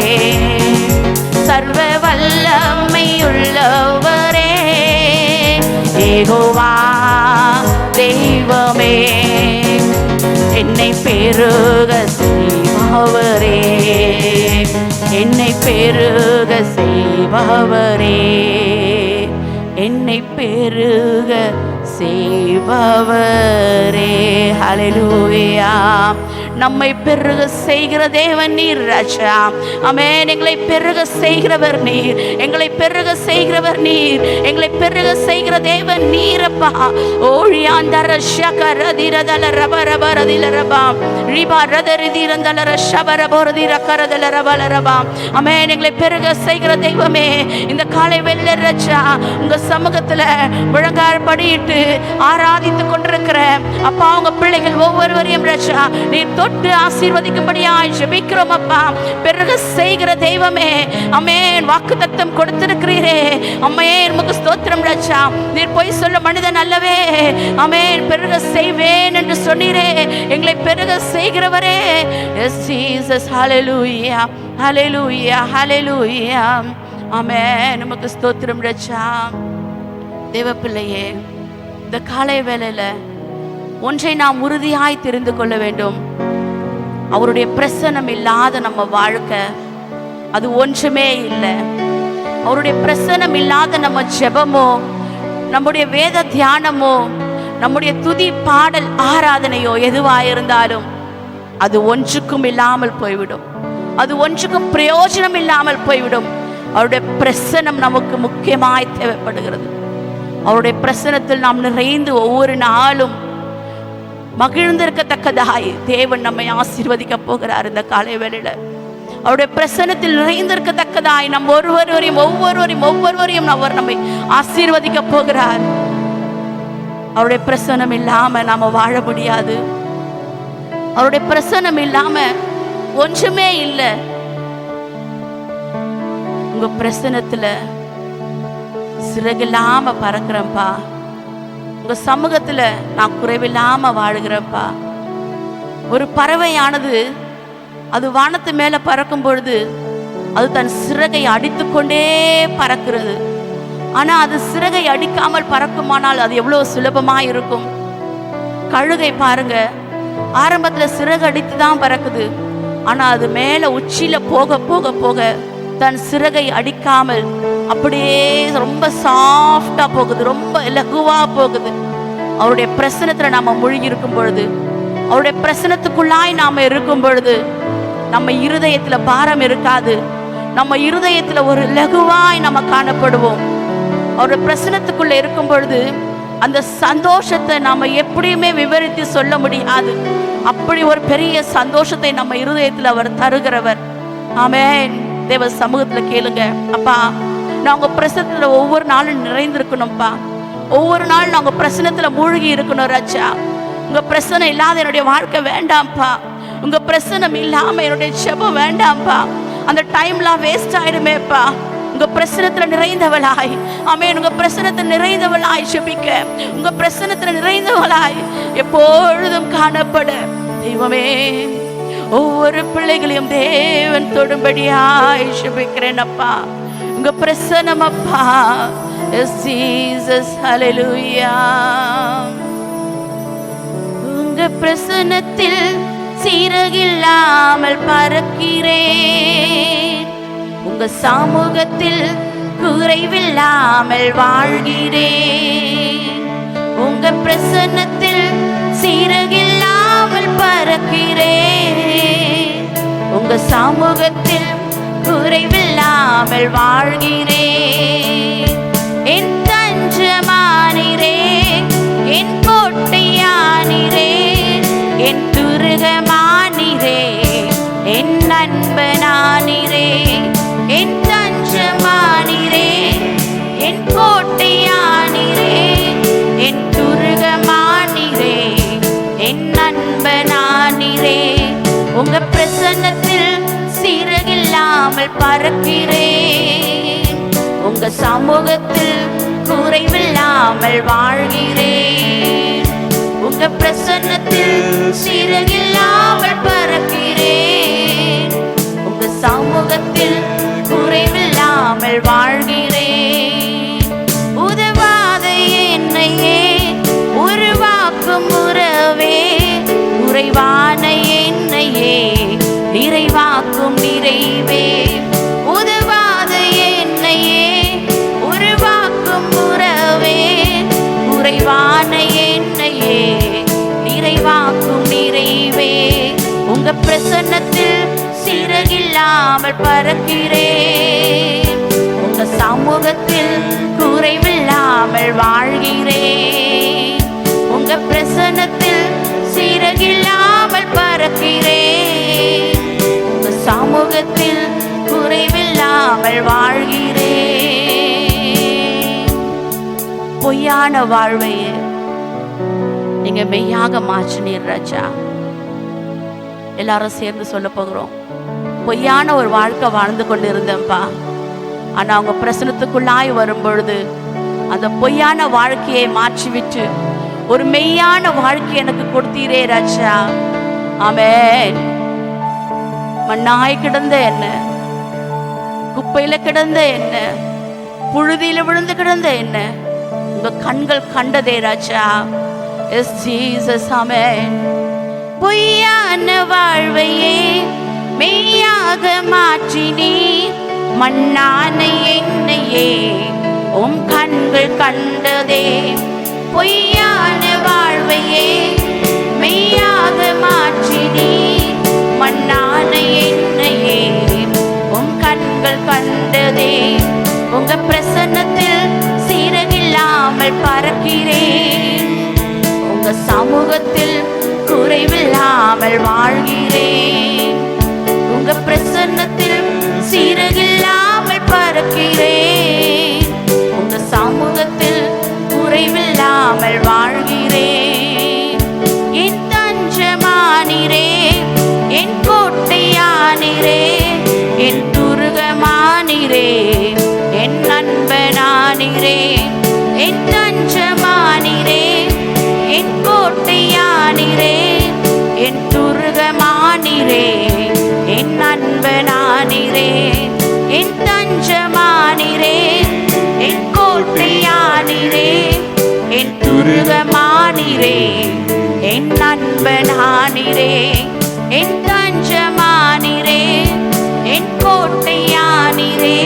சர்வ வல்லமையுள்ளவரே. யெகோவா தெய்வமே, என்னை பெருக செய்பவரே, என்னை பெருக செய்பவரே, என்னை பெருக செய்பவரே. ஹல்லேலூயா. நம்மை பெருக செய்கிற தேவன் நீர் ராஜா. ஆமென். எங்களை பெருக செய்கிறவர் நீர், எங்களை பெருக செய்கிறவர் நீர், எங்களை பெருக செய்கிற தேவன் நீரப்பா. ஓழியாந்தர ஷகரதிரதல ரபரபரதில ரபா ரிபா ரதரிதிரந்தல ஷபரபரதிர கரதல ரபல ரபா. ஆமென். எங்களை பெருக செய்கிற தெய்வமே, இந்த காலை வெள்ள ராஜா உங்க சமூகத்துல முழங்கால் படியிட்டு ஆராதித்து கொண்டிருக்கிற அப்பா உங்க பிள்ளைகள் ஒவ்வொருவரையும் ராஜா நீர் தொட்டு ஆசீர்வதிக்கும்படியாய் ஜெபிக்கிறோம் அப்பா. பெருக செய்கிற தெய்வமே, ஆமென். வாக்குத்தத்தம் கொடுத்திருக்கிறீரே, ஆமென். உமக்கு ஸ்தோத்திரம் ராஜா. நீர் பொய் சொல்ல மனிதன் அல்லவே, ஆமென். பெருக செய்வேன் என்று சொன்னீரே, எங்களை பெருக செய்கிறவரே. S Jesus. Hallelujah, hallelujah, hallelujah. Amen. உமக்கு ஸ்தோத்திரம் ராஜா. தேவ பிள்ளையே, இந்த காலை வேளையில ஒன்றை நாம் உறுதியாய் தெரிந்து கொள்ள வேண்டும். அவருடைய பிரசன்னம் இல்லாத நம்ம வாழ்க்கை அது ஒன்றுமே இல்லை. அவருடைய பிரசன்னம் இல்லாத நம்ம ஜெபமோ, நம்முடைய வேத தியானமோ, நம்முடைய துதி பாடல் ஆராதனையோ எதுவாயிருந்தாலும் அது ஒன்றுக்கும் இல்லாமல் போய்விடும். அது ஒன்றுக்கும் பிரயோஜனம் இல்லாமல் போய்விடும். அவருடைய பிரசன்னம் நமக்கு முக்கியமாய் தேவைப்படுகிறது. அவருடைய பிரசனத்தில் நாம் நிறைந்து ஒவ்வொரு நாளும் மகிழ்ந்திருக்கத்தக்கதாய் தேவன் நம்மை ஆசீர்வதிக்க போகிறார். இந்த காலை வேளையில அவருடைய பிரசனத்தில் நிறைந்திருக்கத்தக்கதாய் நம் ஒவ்வொருவரையும் அவர் நம்மை ஆசீர்வதிக்க போகிறார். அவருடைய பிரசனம் இல்லாம நாம வாழ முடியாது. அவருடைய பிரசனம் இல்லாம ஒன்றுமே இல்லை. உங்க பிரசனத்துல சிறகில்லாம பறக்கிறேன்ப்பா. உங்க சமூகத்துல நான் குறைவில்லாம வாழுகிறேன்ப்பா. ஒரு பறவையானது அது வானத்து மேல பறக்கும் பொழுது அது தன் சிறகை அடித்துக்கொண்டே பறக்கிறது. ஆனா அது சிறகை அடிக்காமல் பறக்குமானால் அது எவ்வளவு சுலபமா இருக்கும். கழுகை பாருங்க, ஆரம்பத்துல சிறகு அடித்து தான் பறக்குது. ஆனா அது மேல உச்சியில போக போக போக தன் சிறகை அடிக்காமல் அப்படியே ரொம்ப சாஃப்டா போகுது, ரொம்ப இலகுவா போகுது. அவருடைய பிரசனத்துல நாம மூழ்கி இருக்கும் பொழுது, அவருடைய பிரசனத்துக்குள்ளாய் நாம இருக்கும் பொழுது நம்ம இருதயத்துல பாரம் இருக்காது. நம்ம இருதயத்துல ஒரு லகுவாய் நம்ம காணப்படுவோம். அவருடைய பிரசனத்துக்குள்ள இருக்கும் பொழுது அந்த சந்தோஷத்தை நாம எப்படியுமே விவரித்து சொல்ல முடியாது. அப்படி ஒரு பெரிய சந்தோஷத்தை நம்ம இருதயத்துல அவர் தருகிறவர். ஆமென். தேவ சமூகத்துல கேளுங்க, அப்பா நான் உங்க பிரசனத்துல ஒவ்வொரு நாளும் நிறைந்திருக்கணும்ப்பா. ஒவ்வொரு நாளும் நான் உங்க பிரசனத்துல மூழ்கி இருக்கணும் ராஜா. உங்க பிரசனம் இல்லாத என்னுடைய வாழ்க்கை வேண்டாம்ப்பா. உங்க பிரசனம் இல்லாம என்னுடைய ஜெபம் வேண்டாம்ப்பா. அந்த டைம்லாம் வேஸ்ட் ஆயிடுமேப்பா. உங்க பிரசனத்துல நிறைந்தவளாய், ஆமென், உங்க பிரசனத்துல நிறைந்தவளாய் ஜெபிக்க, உங்க பிரசனத்துல நிறைந்தவளாய் எப்பொழுதும் காணப்பட தெய்வமே ஒவ்வொரு பிள்ளைகளையும் தேவன் தொடும்படியாய் ஜெபிக்கிறேன் அப்பா. உங்க பிரசனம் அப்பா. Yes, Jesus, hallelujah. உங்க பிரசனத்தில் சீரகில்லாமல் பறக்கிறேன். உங்க சமூகத்தில் குறைவில்லாமல் வாழ்கிறேன். உங்க பிரசன்னத்தில் சீரகில்லாமல் பறக்கிறேன். உங்க சமூகத்தில் குறைவில்லாமல் வாழ்கிறேன். என் தஞ்சமானீரே, என் கோட்டையானீரே, என் துருகமானீரே, என் நண்பனானீரே, என் தஞ்சமானீரே, என் கோட்டையானீரே, என் துருகமானீரே, என் நண்பனானீரே. உங்க பிரசன்னத்தில் சீரகில்லாமல் பறக்கிறேன். உங்க சமூகத்தில் குறைவில்லாமல் வாழ்கிறேன். உங்க பிரசன்னத்தில் சீரகில்லாமல் பறக்கிறேன். உங்க சமூகத்தில் குறைவில்லாமல் வாழ்கிறேன். உதவாத என்னையே உருவாக்கும் உறவே, உறைவான என்னையே நிறைவாக்கும் நிறைவே. உதவாத என்னையே உருவாக்கும் உறவே, உறைவான என்னையே நிறைவாக்கும் நிறைவே. உங்க பிரசன்னத்தில் சிறகில்லாமல் பறக்கிறேன். உங்க சமூகத்தில் குறைவில்லாமல் வாழ்கிறேன். உங்க பிரசன்னத்தில் சிறகில்லாமல் பறக்கிறேன். உங்க சமூகத்தில் குறைவில்லாமல் வாழ்கிறேன். பொய்யான வாழ்வையே நீங்க மெய்யாக மாற்றினீர் ராஜா. எல்லாரும் சேர்ந்து சொல்ல போகிறோம். பொய்யான ஒரு வாழ்க்கை வாழ்ந்து கொண்டு இருந்தேன்ப்பா. ஆனா அவங்க பிரசனத்துக்குள்ளாய் வரும் பொழுது அந்த பொய்யான வாழ்க்கையை மாற்றிவிட்டு ஒரு மெய்யான வாழ்க்கை எனக்கு கொடுத்தீரே ராஜா. ஆமென். மண்ணாய் கிடந்த என்ன, குப்பையில கிடந்த என்ன, புழுதியில விழுந்து கிடந்த என்ன உங்க கண்கள் கண்டதே ராஜா. எஸ் ஜீசஸ், ஆமென். பொய்யான வாழ்வையே மெய்யாக மாற்றினீ, மண்ணான என்னையே உம் கண்கள் கண்டதே. பொய்யான வாழ்வையே மெய்யாக மாற்றினீ, மண்ணான என்னையே உம் கண்கள் கண்டதே. உங்க பிரசன்னத்தில் சீரகில்லாமல் பறக்கிறேன், உங்க சமூகத்தில் குறைவில்லாமல் வாழ்கிறேன். உங்க பிரசன்னத்தில் சீரகில்லாமல் பறக்கிறேன், உங்க சமூகத்தில் குறைவில்லாமல் வாழ்கிறேன். என் தஞ்சமானீரே, என் கோட்டையானீரே, என் துருகமானீரே, என் நண்பனானீரே. என் தஞ்சமானீரே, என் கோட்டையானீரே, என் துருகமானீரே, என் நண்பனானீரே. என் தஞ்சமானீரே, என் கோட்டையானீரே, என் துருகமானீரே, என் நண்பனானீரே. என் தஞ்சமானீரே, என் கோட்டையானீரே,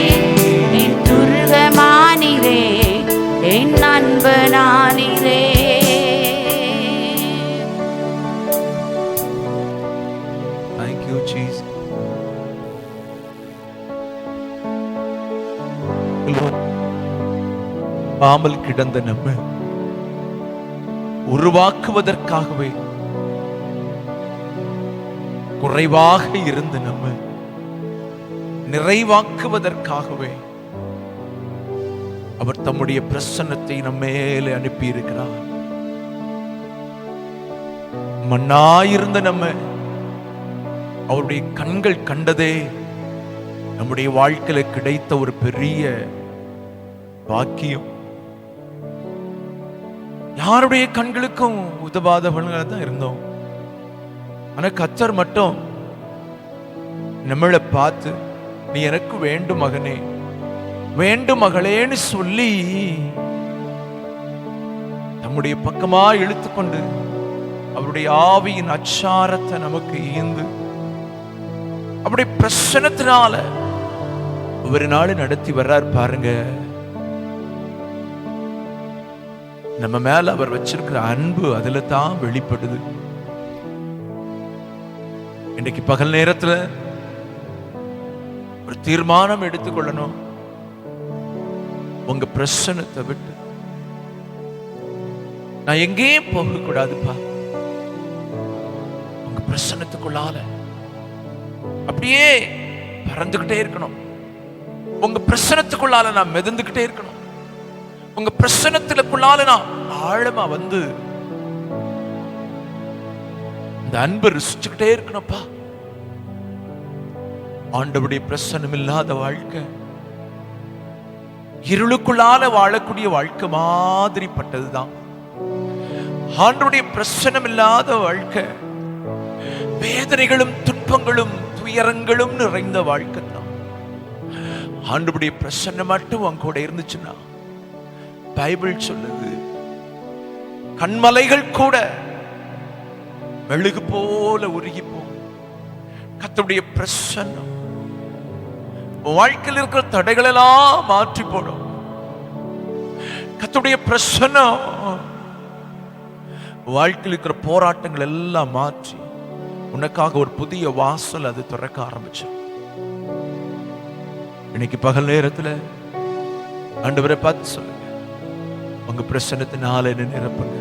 என் துருகமானீரே, என் நண்பனானீரே. Thank you, Jesus. பாமல் கிடந்த நம்ம உருவாக்குவதற்காகவே, குறைவாக இருந்த நம்ம நிறைவாக்குவதற்காகவே அவர் தம்முடைய பிரசன்னத்தை நம்மேலே அனுப்பி இருக்கிறார். மண்ணாயிருந்த நம்ம அவருடைய கண்கள் கண்டதே நம்முடைய வாழ்க்கையில கிடைத்த ஒரு பெரிய பாக்கியம். யாருடைய கண்களுக்கும் உதவாதவர்களாக தான் இருந்தோம். ஆனா கர்த்தர் மட்டும் நம்மளை பார்த்து, நீ எனக்கு வேண்டும் மகனே, வேண்டும் மகளேன்னு சொல்லி நம்முடைய பக்கமா இழுத்துக்கொண்டு அவருடைய ஆவியின் அச்சாரத்தை நமக்கு ஈந்து அப்படி பிரசன்னத்தினால ஒரு நாள் நடத்தி வர்றார் பாருங்க. நம்ம மேல அவர் வச்சிருக்கிற அன்பு அதுல தான் வெளிப்படுது. இன்னைக்கு பகல் நேரத்துல ஒரு தீர்மானம் எடுத்துக்கொள்ளணும். உங்க பிரசன்னத்தை விட்டு நான் எங்கேயும் போக கூடாதுப்பா. உங்க பிரசன்னத்துக்குள்ளால அப்படியே பறந்துகிட்டே இருக்கணும். உங்க பிரசன்னத்துக்குள்ளால நான் மிதந்துகிட்டே இருக்கணும். உங்க பிரசன்னத்துக்குள்ளால நான் ஆழமா வந்து இந்த அன்பை ருசிச்சுக்கிட்டே இருக்கணும்ப்பா. ஆண்டவருடைய பிரசன்னம் இல்லாத வாழ்க்கை இருளுக்குள்ளால வாழக்கூடிய வாழ்க்கை மாதிரிப்பட்டதுதான். ஆண்டவருடைய பிரசன்னம் இல்லாத வாழ்க்கை வேதனைகளும் துன்பங்களும் துயரங்களும் நிறைந்த வாழ்க்கை தான். ஆண்டவருடைய பிரசன்னம் மட்டும் உன் கூட இருந்துச்சுன்னா, பைபிள் சொல்லுது, கண்மலைகள் கூட மெழுகு போல உருகி போகும். கர்த்தருடைய பிரசன்னம் வாழ்க்கையில் இருக்கிற தடைகள் எல்லாம் மாற்றி போடும். கர்த்தருடைய பிரசன்னம் வாழ்க்கையில் இருக்கிற போராட்டங்கள் எல்லாம் மாற்றி உனக்காக ஒரு புதிய வாசல் அது திறக்க ஆரம்பிச்சு. இன்னைக்கு பகல் நேரத்துல ஆண்டவரை பார்த்து சொல்லுங்க, உங்க பிரசன்னத்தினால என்ன நிரப்புங்க,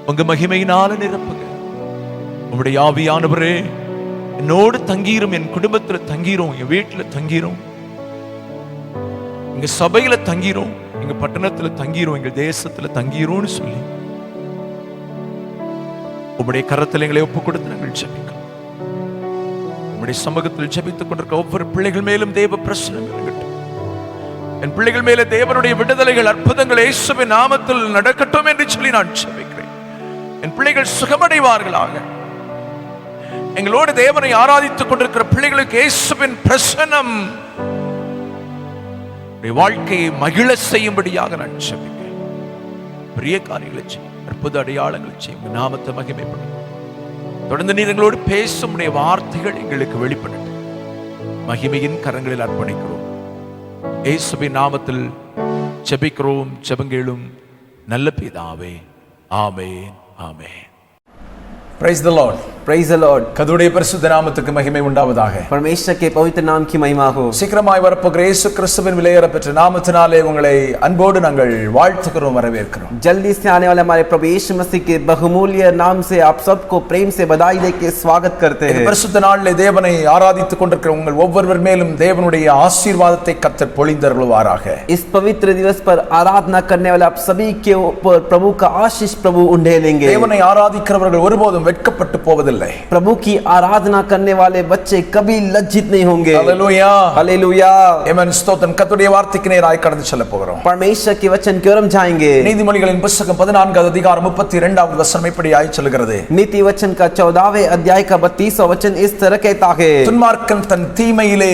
உங்க மகிமையினால நிரப்புங்க. உங்களுடைய ஆவியானவரே என்னோடு தங்கீரும், என் குடும்பத்துல தங்கீரும், என் வீட்டுல தங்கீரும், எங்க சபையில தங்கீரும், எங்க பட்டணத்துல தங்கீரும், எங்க தேசத்துல தங்கீரும்னு சொல்லி உங்களுடைய கரத்தில் எங்களை ஒப்புக் கொடுத்து நாங்கள் ஜெபிக்கிறோம். உங்களுடைய சமூகத்தில் ஜெபித்துக் கொண்டிருக்க ஒவ்வொரு பிள்ளைகள் மேலும் தேவ பிரசன்னம் இறங்கட்டும். என் பிள்ளைகள் மேல தேவனுடைய விடுதலைகள், அற்புதங்கள் இயேசுவின் நாமத்தில் நடக்கட்டும் என்று சொல்லி நான் ஜெபிக்கிறேன். என் பிள்ளைகள் சுகமடைவார்களாக. எங்களோடு தேவனை ஆராதித்துக் கொண்டிருக்கிற பிள்ளைகளுக்கு இயேசுவின் பிரசன்னம் வாழ்க்கையை மகிழ செய்யும்படியாக நான் ஜெபிக்கிறேன். பெரிய காரியங்களை செய்யும், அற்புத அடையாளங்களை செய்யும், நாமத்தை மகிமைப்படும். தொடர்ந்து நீர் எங்களோடு பேசும் உடைய வார்த்தைகள் எங்களுக்கு வெளிப்படட்டும். மகிமையின் கரங்களில் அர்ப்பணிக்கிறோம். இயேசுவின் நாமத்தில் ஜெபிக்கிறோம், ஜெபங்களும் நல்ல பிதாவே. Amen, amen. Praise the Lord. Praise the Lord. கர்த்தருடைய பரிசுத்த நாமத்துக்கு மகிமை உண்டாவதாக. परमेश्वर के पवित्र नाम की महिमा हो. சீக்கிரமாய் வரப்போகிற இயேசு கிறிஸ்துவின் விலையேறப்பெற்ற நாமத்தினாலே உங்களை அன்போடு நாங்கள் வாழ்த்துகிறோம், வரவேற்கிறோம். जल्दी से आने वाले हमारे प्रभु यीशु मसीह के बहुमूल्य नाम से आप सबको प्रेम से बधाई देके स्वागत करते हैं. பரிசுத்த நாளிலே தேவனை ஆராதித்துக் கொண்டிருக்கிற உங்கள் ஒவ்வொருவர் மேலும் தேவனுடைய ஆசீர்வாதத்தை கர்த்தர் பொழிந்தருளுவாராக. इस पवित्र दिवस पर आराधना करने वाले आप सभी के ऊपर प्रभु का आशीष प्रभु उंडेलेंगे. தேவனை ஆராதிக்கிறவர்கள் ஒருபோதும் வெட்கப்பட்டு போவதில்லை. प्रभु की आराधना करने वाले बच्चे कभी लज्जित नहीं होंगे. ஹல்லேலூயா, हालेलुया. ஆமென். ஸ்தோத்திரம். கர்த்தருடைய வார்த்தைக்கு நேராய் கடந்து செல்ல போகிறோம். परमेश्वर के वचन की ओर हम जाएंगे. நீதிமொழிகளின் புத்தகம் 14வது அதிகாரம் 32வது வசனம் இப்படியாய் சொல்கிறது. नीति वचन का 14वें अध्याय का 32वां वचन इस तरह कहता है, துன்மார்க்கன் தன் தீமையிலே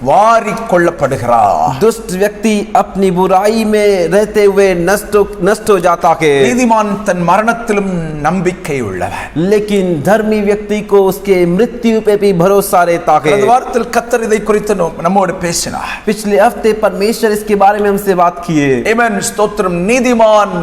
வாரிக் கொள்ளப்படுகிறார். दुष्ट व्यक्ति अपनी बुराई में रहते हुए नष्ट हो जाता है, நீதிமான் தன் மரணத்திலும் நம்பிக்கை உள்ளவன். लेकिन धर्मी व्यक्ति को उसके मृत्यु पे भी भरोसा रहता है. இந்த வாரத்தில் கர்த்தர் இதை குறித்து நம்மோடு பேசினார். पिछले हफ्ते परमेश्वर इसके बारे में हमसे बात किए. ஆமென். ஸ்தோத்திரம். நீதிமான்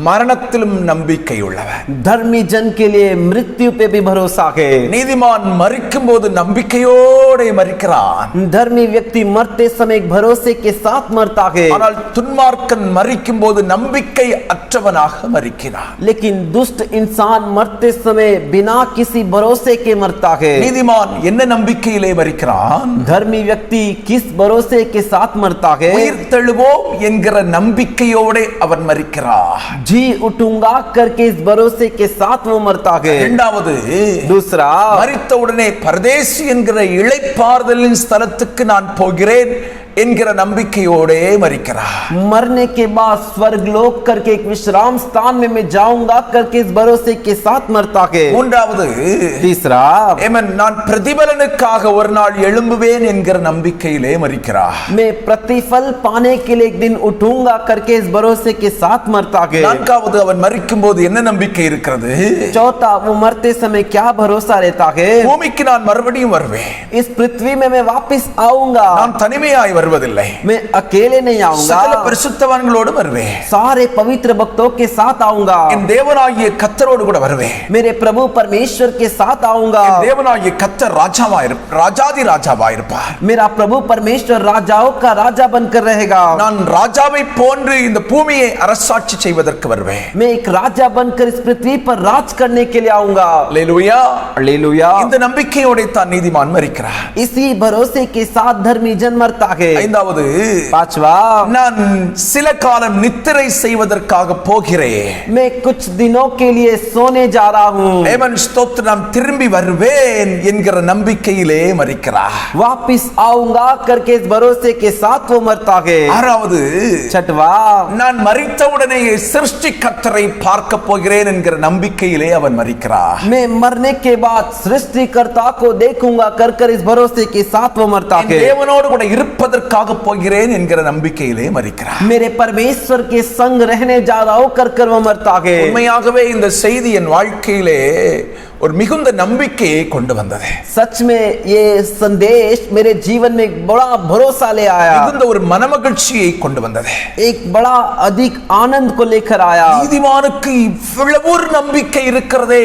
மரணத்திலும் நம்பிக்கை உள்ளவன். धर्मी जन के लिए मृत्यु पे भी भरोसा है. நீதிமான் மரிக்கும் போது நம்பிக்கையோடு மரிக்கிறான். धर्मी व्यक्ति मरते समय एक भरोसे के साथ मरता है, ஆனால் துன்மார்க்கன் மரிக்கும் போது நம்பிக்கை அற்றவனாக மரிக்கிறான். लेकिन दुष्ट इंसान मरते समय बिना किसी भरोसे के मरता है. நீதிமான் என்ன நம்பிக்கையிலே மரிக்கிறான்? धर्मी व्यक्ति किस भरोसे के साथ मरता है? உயிர்த்தெழுவோம் என்கிற நம்பிக்கையோடு அவன் மரிக்கிறான். जी उठूंगा करके इस भरोसे के साथ वो मरता है. இரண்டாவது, दूसरा, மரித்த உடனே பரதேசி என்கிற இளைப்பாறுதலின் ஸ்தலத்துக்கு நான் போகிறேன் என்கிற நம்பிக்கையோடே மரிக்கிறார். मरने के बाद स्वर्गलोक करके एक विश्राम स्थान में मैं जाऊंगा करके इस भरोसे के साथ मरता है. மூன்றாவது, तीसरा, ஆமென், நான் பிரதிபலனுக்காக ஒரு நாள் எழும்புவேன் என்கிற நம்பிக்கையிலே மரிக்கிறார். मैं प्रतिफल पाने के लिए एक दिन उठूंगा करके इस भरोसे के साथ मरता है. நான்காவது, அவன் மரிக்கும் போது என்ன நம்பிக்கை இருக்கிறது? चौथा, वो मरते समय क्या भरोसा रहता है? பூமிக்கு நான் மறுபடியும் வருவேன். इस पृथ्वी में मैं वापस आऊंगा. நான் தனிமையாய் வருவதில்லை. मैं अकेले नहीं आऊंगा, சகல பரிசுத்தவான்களோடு வருவேன். सारे पवित्र भक्तों के साथ आऊंगा. என் தேவனாகிய கர்த்தரோடு கூட வருவேன். मेरे प्रभु परमेश्वर के साथ आऊंगा. என் தேவனாகிய கர்த்தர் ராஜாதி ராஜாவாயிருப்பார். मेरा प्रभु परमेश्वर राजाओं का राजा बनकर रहेगा. நான் ராஜாவை போன்று இந்த பூமியை அரசாட்சி செய்வதற்கு வருவேன். मैं एक राजा बनकर इस पृथ्वी पर राज करने के लिए आऊंगा. அல்லேலூயா. हालेलुया. இந்த நம்பிக்கையோடு தான் நீதிமான் மரிக்கிறார். इसी भरोसे के साथ धर्मी जन मरता है. ஐந்தாவது, पांचवा, நான் சில காலம் நித்திரை செய்வதற்காக போகிறேன். मैं कुछ दिनों के लिए सोने जा रहा हूँ. ஆமென். ஸ்தோத்திரம். நான் திரும்பி வருவேன் என்கிற நம்பிக்கையிலே மரிக்கிறார். वापिस आऊंगा करके इस भरोसे के साथ वो मरता है. ஆறாவது, छठवा, நான் மரித்தவுடனே சிருஷ்டிகர்த்தரை பார்க்க போகிறேன் என்கிற நம்பிக்கையிலே அவன் மரிக்கிறார். मैं मरने के बाद सृष्टिकर्ता को देखूंगा कर इस भरोसे के साथ वो मरता है. தேவனோடு கூட இருப்பதற்காக போகிறேன் என்கிற நம்பிக்கையிலே மரிக்கிறார். मेरे परमेश्वर के संग रहने जा रहा हूं कर वो मरता है. உண்மையாகவே இந்த செய்தி என் வாழ்க்கையிலே ஒரு மிகுந்த நம்பிக்கையை கொண்டு வந்தது. सच में ये संदेश मेरे जीवन में एक बड़ा भरोसा ले आया. மிகுந்த ஒரு மனமகிழ்ச்சியை கொண்டு வந்தது. एक बड़ा अधिक आनंद को लेकर आया. நீதிமானுக்கு இவ்வளவு ஒரு நம்பிக்கை இருக்கிறதே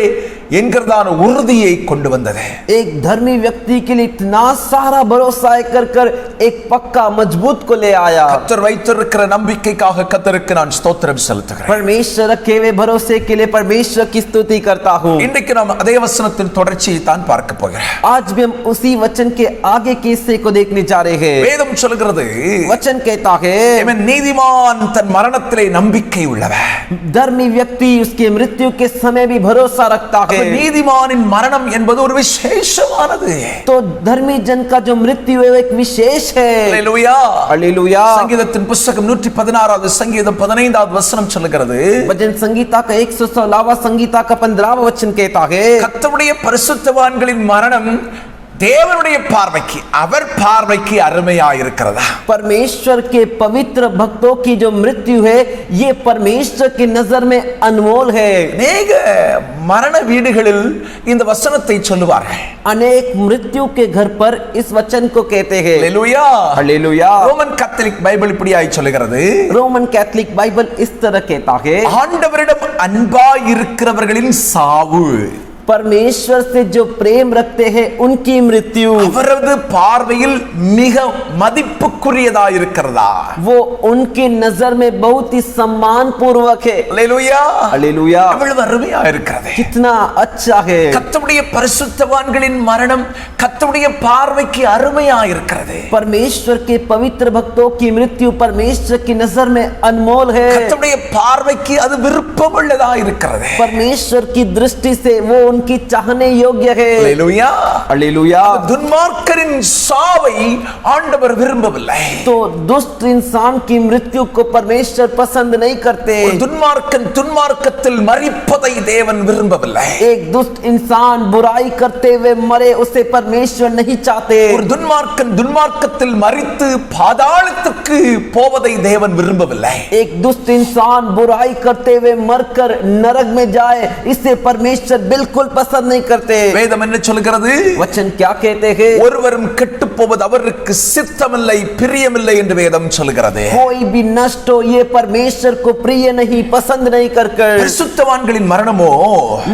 என்கிறதான உறுதியை கொண்டு வந்தது. एक धर्मी व्यक्ति के लिए इतना सारा भरोसा कर एक पक्का मजबूत को ले आया. கர்த்தர் வைத்திருக்கிற நம்பிக்கைக்காக கர்த்தருக்கு நான் ஸ்தோத்திரம் செலுத்துகிறேன். परमेश्वर रखे हुए भरोसे के लिए परमेश्वर की स्तुति करता हूँ. இன்றைக்கு நாம் அதே வசனத்தின் தொடர்ச்சியை தான் பார்க்க போகிறோம். आज भी हम उसी वचन के आगे के हिस्से को देखने जा रहे हैं. வேதம் சொல்கிறது, वचन कहता है, அவன் நீதிமான் தன் மரணத்திலே நம்பிக்கை உள்ளவன். धर्मी व्यक्ति उसके मृत्यु के समय भी भरोसा रखता है. நீதிமானின் மரணம் என்பது ஒரு விசேஷமானது. तो धर्मी जन का जो मृत्यु है वो एक विशेष है. அல்லேலூயா. हालेलुया. சங்கீதத்தின் புத்தகம் 116வது சங்கீதம் 15வது வசனம் சொல்கிறது, भजन संगीता का 116वां संगीता का 15वां वचन कहता है, கர்த்தருடைய பரிசுத்தவான்களின் மரணம் தேவனுடைய பார்வைக்கு அவர் பார்வைக்கு அருமையாயிருக்கிறதா? परमेश्वर के पवित्र भक्तों की जो मृत्यु है ये परमेश्वर की नजर में अनमोल है। अनेक மரண வீடுகளில் இந்த வசனத்தை சொல்லுவார்கள். अनेक मृत्यु के घर पर इस वचन को कहते हैं। Hallelujah, hallelujah. Roman Catholic Bible இப்படியாய் சொல்லுகிறது. रोमन कैथोलिक बाइबल इस तरह कहता है, ஆண்டவரிடம் அன்பாய் இருக்கிறவர்களின் சாவு परमेश्वर से जो प्रेम रखते हैं उनकी मृत्यु அவரது பார்வையில் மிக மதிப்புக்குரியதாய் இருக்கிறதா? वो उनकी नजर में बहुत ही सम्मान पूर्वक है। Hallelujah, hallelujah. அவ்வளவு அருமையா இருக்கிறது. कितना अच्छा है। கர்த்தருடைய பரிசுத்தவான்களின் மரணம் கர்த்தருடைய பார்வைக்கு அருமையா இருக்கிறது. परमेश्वर के पवित्र भक्तों की मृत्यु परमेश्वर की नजर में अनमोल है। கர்த்தருடைய பார்வைக்கு அது விருப்பமுள்ளதா இருக்கிறது. परमेश्वर की दृष्टि से वो उनकी चाहने योग्य है। Hallelujah, hallelujah. துன்மார்க்கரின் சாவை ஆண்டவர் விரும்பவில்லை. तो दुष्ट इंसान की मृत्यु को परमेश्वर पसंद नहीं करते। துன்மார்க்கன் துன்மார்க்கத்தில் மரிப்பதை தேவன் விரும்பவில்லை. एक दुष्ट इंसान बुराई करते हुए मरे उसे परमेश्वर नहीं चाहते। ஒரு துன்மார்க்கன் துன்மார்க்கத்தில் மரித்து பாதாளத்துக்கு போவதை தேவன் விரும்பவில்லை. एक दुष्ट इंसान बुराई करते हुए मरकर नरक में जाए इसे परमेश्वर बिल्कुल पसंद नहीं करते। வேதம் என்ன சொல்கிறது? वचन क्या कहते हैं? ஒருவரும் கெட்டு போவது அவருக்கு சித்தமில்லை பிரியமில்லை என்று வேதம் சொல்கிறது. कोई भी नष्ट हो ये परमेश्वर को प्रिय नहीं पसंद नहीं कर பரிசுத்தவான்களின் மரணமோ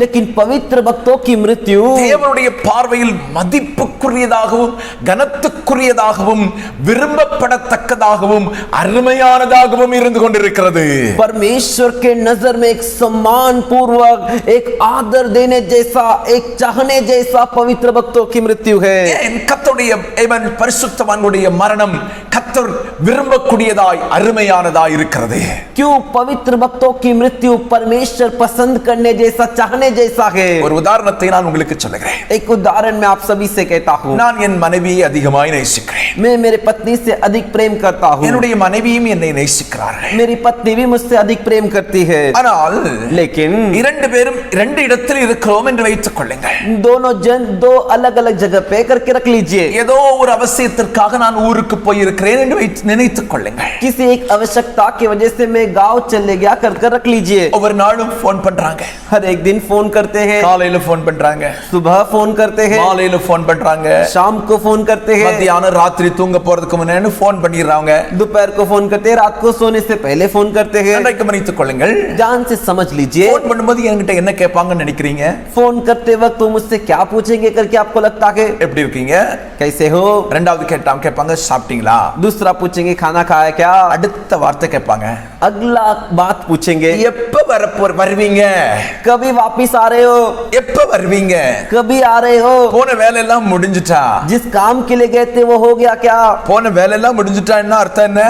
लेकिन पवित्र भक्तों की मृत्यु தேவனுடைய பார்வையில் மதிப்புக்குரியதாகவும் கனத்துக்குரியதாகவும் விரும்பப்படத்தக்கதாகவும் அருமையானதாகவும் இருந்து கொண்டிருக்கிறது. परमेश्वर के नजर में एक सम्मान पूर्वक एक आदर देने जैसा एक चाहने जैसा पवित्र भक्तों की मृत्यु है। ஏன் கர்த்தருடைய பரிசுத்தவான்களுடைய மரணம் கர்த்தர் விரும்பக்கூடியதாய் அருமையானதாய் இருக்கிறது? क्यों पवित्र भक्तों की मृत्यु परमेश्वर पसंद करने जैसा चाहने जैसा है? ஒரு உதாரணத்தை நான் உங்களுக்கு சொல்லுகிறேன். एक उदाहरण मैं आप सभी से कहता हूँ। நான் என் மனைவியை அதிகமாய் நேசிக்கிறேன். मैं मेरे पत्नी से अधिक प्रेम करता हूँ। என்னுடைய மனைவியும் என்னை நேசிக்கிறார்கள். मेरी पत्नी भी मुझसे अधिक प्रेम करती है। ஆனால் लेकिन இரண்டு பேரும் இரண்டு இடத்தில் இருக்கிறோம் என்று வைத்துக் கொள்ளுங்கள். दोनों जन दो अलग अलग जगह पे करके रख लीजिए। ஏதோ ஒரு அவசியத்திற்காக நான் ஊருக்கு போயிருக்கிறேன் என்று நினைத்துக் கொள்ளுங்கள். किसी एक आवश्यकता की वजह से मैं गांव चले गया कर रख लीजिए। ஒவ்வொரு நாளும் போன் பண்றாங்க. हर एक दिन फोन करते हैं। காலையில போன் பண்றாங்க, सुबह फोन करते हैं, மாலையில போன் பண்றாங்க, शाम को फोन करते हैं, மத்தியானம் ராத்திரி தூங்க போறதுக்கு முன்னாடி போன் பண்ணிடுறாங்க, दोपहर को फोन करते हैं, रात को सोने से पहले फोन करते हैं। நன்றாக கவனித்துக் கொள்ளுங்கள். ध्यान से समझ लीजिए। போன் பண்ணும்போது என்கிட்ட என்ன கேட்பாங்கன்னு நினைக்கிறீங்க? फोन करते वक्त वो मुझसे क्या पूछेंगे करके आपको लगता है? எப்படி இருக்கீங்க? कैसे हो? ரெண்டாவது கேட்பாங்க சாப்பிட்டீங்களா? दूसरा पूछेंगे खाना खाया क्या? அடுத்த வார்த்தை கேட்பாங்க, अगला बात पूछेंगे எப்ப வருவீங்க? कभी वापिस आ रहे हो? எப்ப வருவீங்க? कभी आ रहे हो? போன வேலை எல்லாம் முடிஞ்சிட்டா? जिस काम के लिए गए थे वो हो गया क्या? போன வேலை எல்லாம் முடிஞ்சிட்டா என்ன அர்த்தம்? என்ன?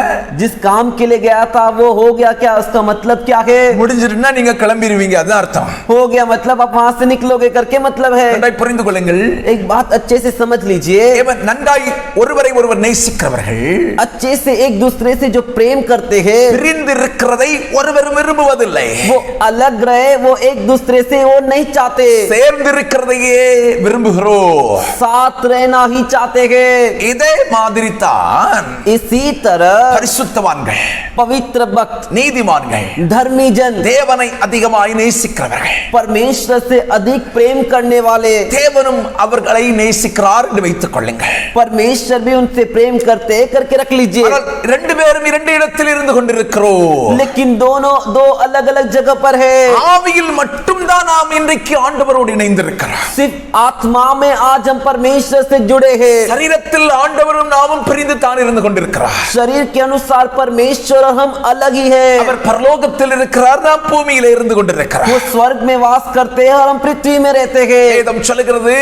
जिस काम के लिए गया था वो हो गया क्या? उसका मतलब क्या है? முடிஞ்சிருந்தா நீங்க கிளம்பிடுவீங்க, அதுதான் அர்த்தம். हो गया मतलब आप वहां से निकलोगे करके मतलब है। நன்றாய் புரிந்து கொள்ளுங்கள். एक बात अच्छे से समझ लीजिए। நன்றாய் ஒருவரை ஒருவர் நேசிக்கிறவர்கள் अच्छे से एक दूसरे से जो प्रेम करते हैं பிரிந்திருக்கிறதை ஒருவர் விரும்புவதில்லை. वो अलग रहे वो एक दूसरे से वो नहीं चाहते, சேர்ந்திருக்கிறதையே விரும்புகிறோம், साथ रहना ही चाहते हैं। இதே மாதிரி தான் इसी तरह பரிசுத்தவான்கள், पवित्र भक्त, நீதிமான்கள், धर्मी जन, தேவனை அதிகமாய் நேசிக்கிறவர்கள், परमेश्वर से अधिक प्रेम करने वाले, தேவனும் அவர்களை நேசிக்கிறார் என்று வைத்துக் கொள்ளுங்கள். परमेश्वर भी उनसे प्रेम करते करके रख लीजिए। ஆனால் ரெண்டு பேரும் இரண்டு இடத்தில் இருந்து கொண்டிருக்கிறோம். लेकिन दोनों दो अलग अलग जगह पर है। ஆவியில் மட்டும்தான் நாம் இன்றைக்கு ஆண்டவரோடு இணைந்திருக்கிறோம். सिर्फ आत्मा में आज हम परमेश्वर से जुड़े हैं। சரீரத்தில் ஆண்டவரும் நாமும் பிரிந்து தான் இருந்து கொண்டிருக்கிறார். शरीर के अनुसार परमेश्वर और हम अलग ही है। அவர் பரலோகத்தில் இருக்கிறார், நாம் பூமியிலே இருந்து கொண்டிருக்கிறார். वो स्वर्ग में वास करते हैं और हम पृथ्वी में रहते हैं। வேதம் சொல்கிறது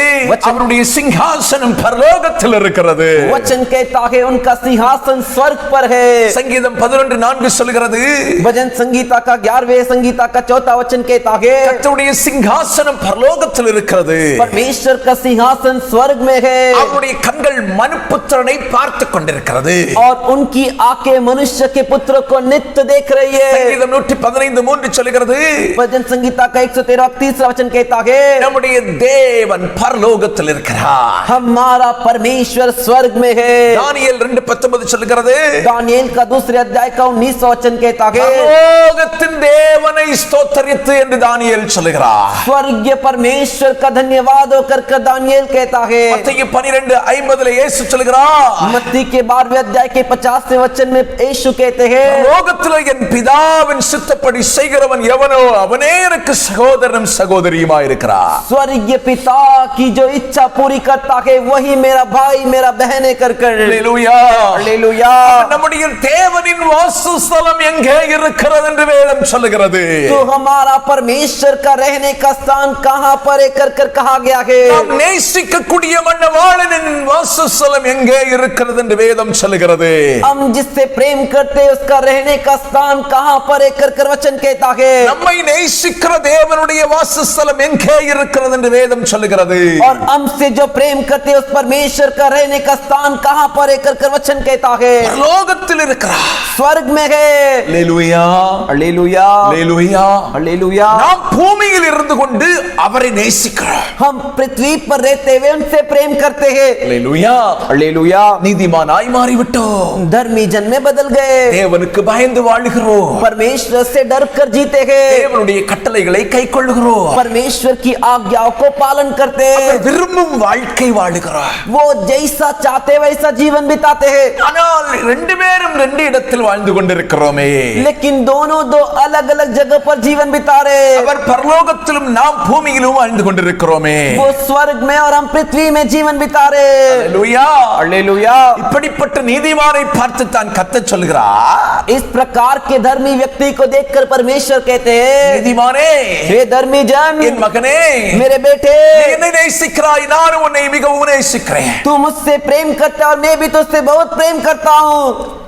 அவருடைய சிங்காசனம் பரலோகத்தில் இருக்கிறது. वचन कहता है उनका सिंहासन सिंहासन स्वर्ग पर है। சங்கீதம் 11:4 சொல்கிறது, भजन संगीता का 11वें संगीता का 4था वचन कहता है, கர்த்தருடைய சிங்காசனம் பரலோகத்தில் இருக்கிறது, परमेश्वर का सिंहासन स्वर्ग में है அவருடைய கண்கள் மனுபுத்திரனை பார்த்து கொண்டிருக்கிறது। और उनकी आंखें मनुष्य के पुत्र को नित्य देख रही है। சங்கீதம் 115:3 சொல்கிறது, भजन संगीता का 113 वचन कहता है, நம்முடைய தேவன் பரலோகத்தில் இருக்கிறார், हमारा परमेश्वर स्वर्ग में है। தானியேல் 2:19 சொல்கிறது, दानियेल का 2 अध्याय का 19 वचन कहता है, பரலோகத்தின் தேவனை ஸ்தோத்திரித்து என்று தானியேல் சொல்கிறார்। स्वर्गीय परमेश्वर का धन्यवाद होकर दानियेल कहता है। மத்தேயு 12:50 இயேசு சொல்கிறார், मत्ती के 12वें अध्याय के 50वें वचन में यीशु कहते हैं, பரலோகத்தில் என் பிதாவின் சித்தப்படி செய்கிறவன் எவனோ அவனே எனக்கு சகோதரனும் சகோதரியுமாய் இருக்கிறார்। स्वर्गीय पिता की जो इच्छा पूरी करता है वही मेरा भाई मेरा बहन है कर அல்லேலூயா, हालेलुया। நம்முடைய தேவனின் வாசஸ்தலம் எங்கே இருக்கிறது என்று வேதம் சொல்லுகிறது। तो हमारा परमेश्वर का रहने का स्थान कहां पर है कर कहा गया है। நாம் நேசிக்கக்கூடிய மன்னவாளனின் வாசஸ்தலம் எங்கே இருக்கிறது என்று வேதம் சொல்லுகிறது। हम जिससे प्रेम करते हैं उसका रहने का स्थान कहां पर है कर वचन कहता है। நம்மை நேசிக்கிற தேவனுடைய வாசஸ்தலம் எங்கே இருக்கிறது என்று வேதம் சொல்லுகிறது। और हमसे जो प्रेम करते हैं उस परमेश्वर का रहने का स्थान कहां पर है कर वचन कहता है। பரலோகத்தில் இருக்கிறார், स्वर्ग में है। அல்லேலூயா, हालेलुया, அல்லேலூயா। हालेलुया। நாம் பூமியில் இருந்து கொண்டு அவரை நேசிக்கிறோம், हम पृथ्वी पर रहते हुए उनसे प्रेम करते हैं। அல்லேலூயா। हालेलुया। நீதிமானாய் மாறிவிட்டோம், धर्मी जन में बदल गए, தேவனுக்கு பயந்து வாழுகிறோம், परमेश्वर से डर कर जीते हैं, தேவனுடைய கட்டளைகளை கைக்கொள்ளுகிறோம், परमेश्वर की आज्ञाओं को पालन करते हैं, அவர் விரும்பும் வாழ்க்கை வாழுகிறோம்। वो जैसा चाहते वैसा जीवन बिताते हैं। ஆனால் ரெண்டு பேரும் ரெண்டு இடத்தில் வாழ்ந்து கொண்டிருக்கிறோமே, लेकिन दोनों दो अलग अलग जगह पर जीवन बिता रहे हैं। அவர் பரலோகத்திலும் நாம் பூமியிலும் வாழ்ந்து கொண்டிருக்கிறோமே। वो स्वर्ग में और हम पृथ्वी में जीवन बिता रहे हैं। அல்லேலூயா, हालेलुया। இப்படிப்பட்ட நீதிமானை பார்த்து தான் கர்த்தர் சொல்கிறார், इस प्रकार के धर्मी व्यक्ति को देखकर परमेश्वर कहते हैं, நீதிமானே, हे धर्मी जन, என் மகனே, मेरे बेटे, நீ என்னை நேசிக்கிறாய், நானும் உன்னை மிகவும் நேசிக்கிறேன்। तू मुझसे प्रेम करता और मैं भी तुझसे बहुत प्रेम करता हूँ।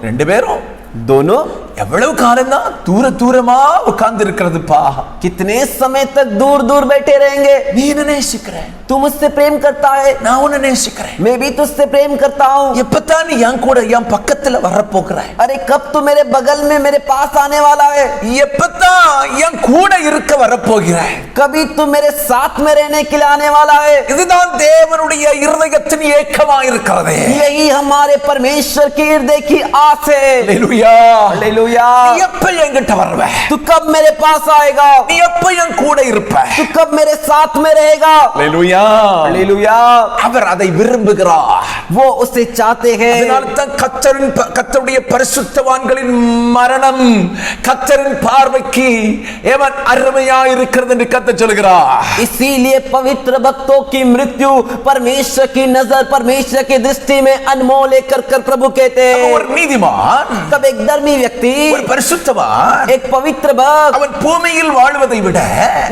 ரெண்டு பேரும் दोनों எவ்வளவு காலம் தான் தூரமா உட்கார்ந்து இருக்கிறதுப்பா, कितने समय तक दूर दूर बैठे रहेंगे। நீ என்ன நேசிக்கிற, तू मुझसे प्रेम करता है, நான் உன்னை நேசிக்கிறேன், मैं भी तुझसे प्रेम करता हूँ। எப்பதான் நீ என் கூட என் பக்கத்துல வரப்போகிறாய், अरे कब तू मेरे बगल में मेरे पास आने वाला है, எப்பதான் என் கூட இருக்க வரப்போகிறாய், कभी तू मेरे साथ में रहने के लिए आने वाला है। இதுதான் தேவனுடைய இருதயத்தின் ஏக்கமா இருக்கிறது। यही हमारे परमेश्वर के हृदय की आस है। அல்லேலூயா, हालेलुया। நீ எப்ப என்கிட்ட வருவ, तू कब मेरे पास आएगा, நீ எப்ப என் கூட இருப்ப, तू कब मेरे साथ में रहेगा। அல்லேலூயா, हालेलुया। அவர் அதை விரும்புகிறார்। वो उसे चाहते हैं। அதனால தான் கர்த்தருடைய பரிசுத்தவான்களின் மரணம் கர்த்தரின் பார்வைக்கு எவன் அருமையா இருக்கிறது என்று கர்த்தர் சொல்கிறார்। इसीलिए पवित्र भक्तों की मृत्यु परमेश्वर की नजर परमेश्वर की दृष्टि में अनमोल है कर प्रभु कहते हैं। ஒரு நீதிமான், तब एक धर्मी व्यक्ति, ஒரு பரிசுத்தவான், एक पवित्र भक्त, அவன் பூமியில் வாழ்வதை விட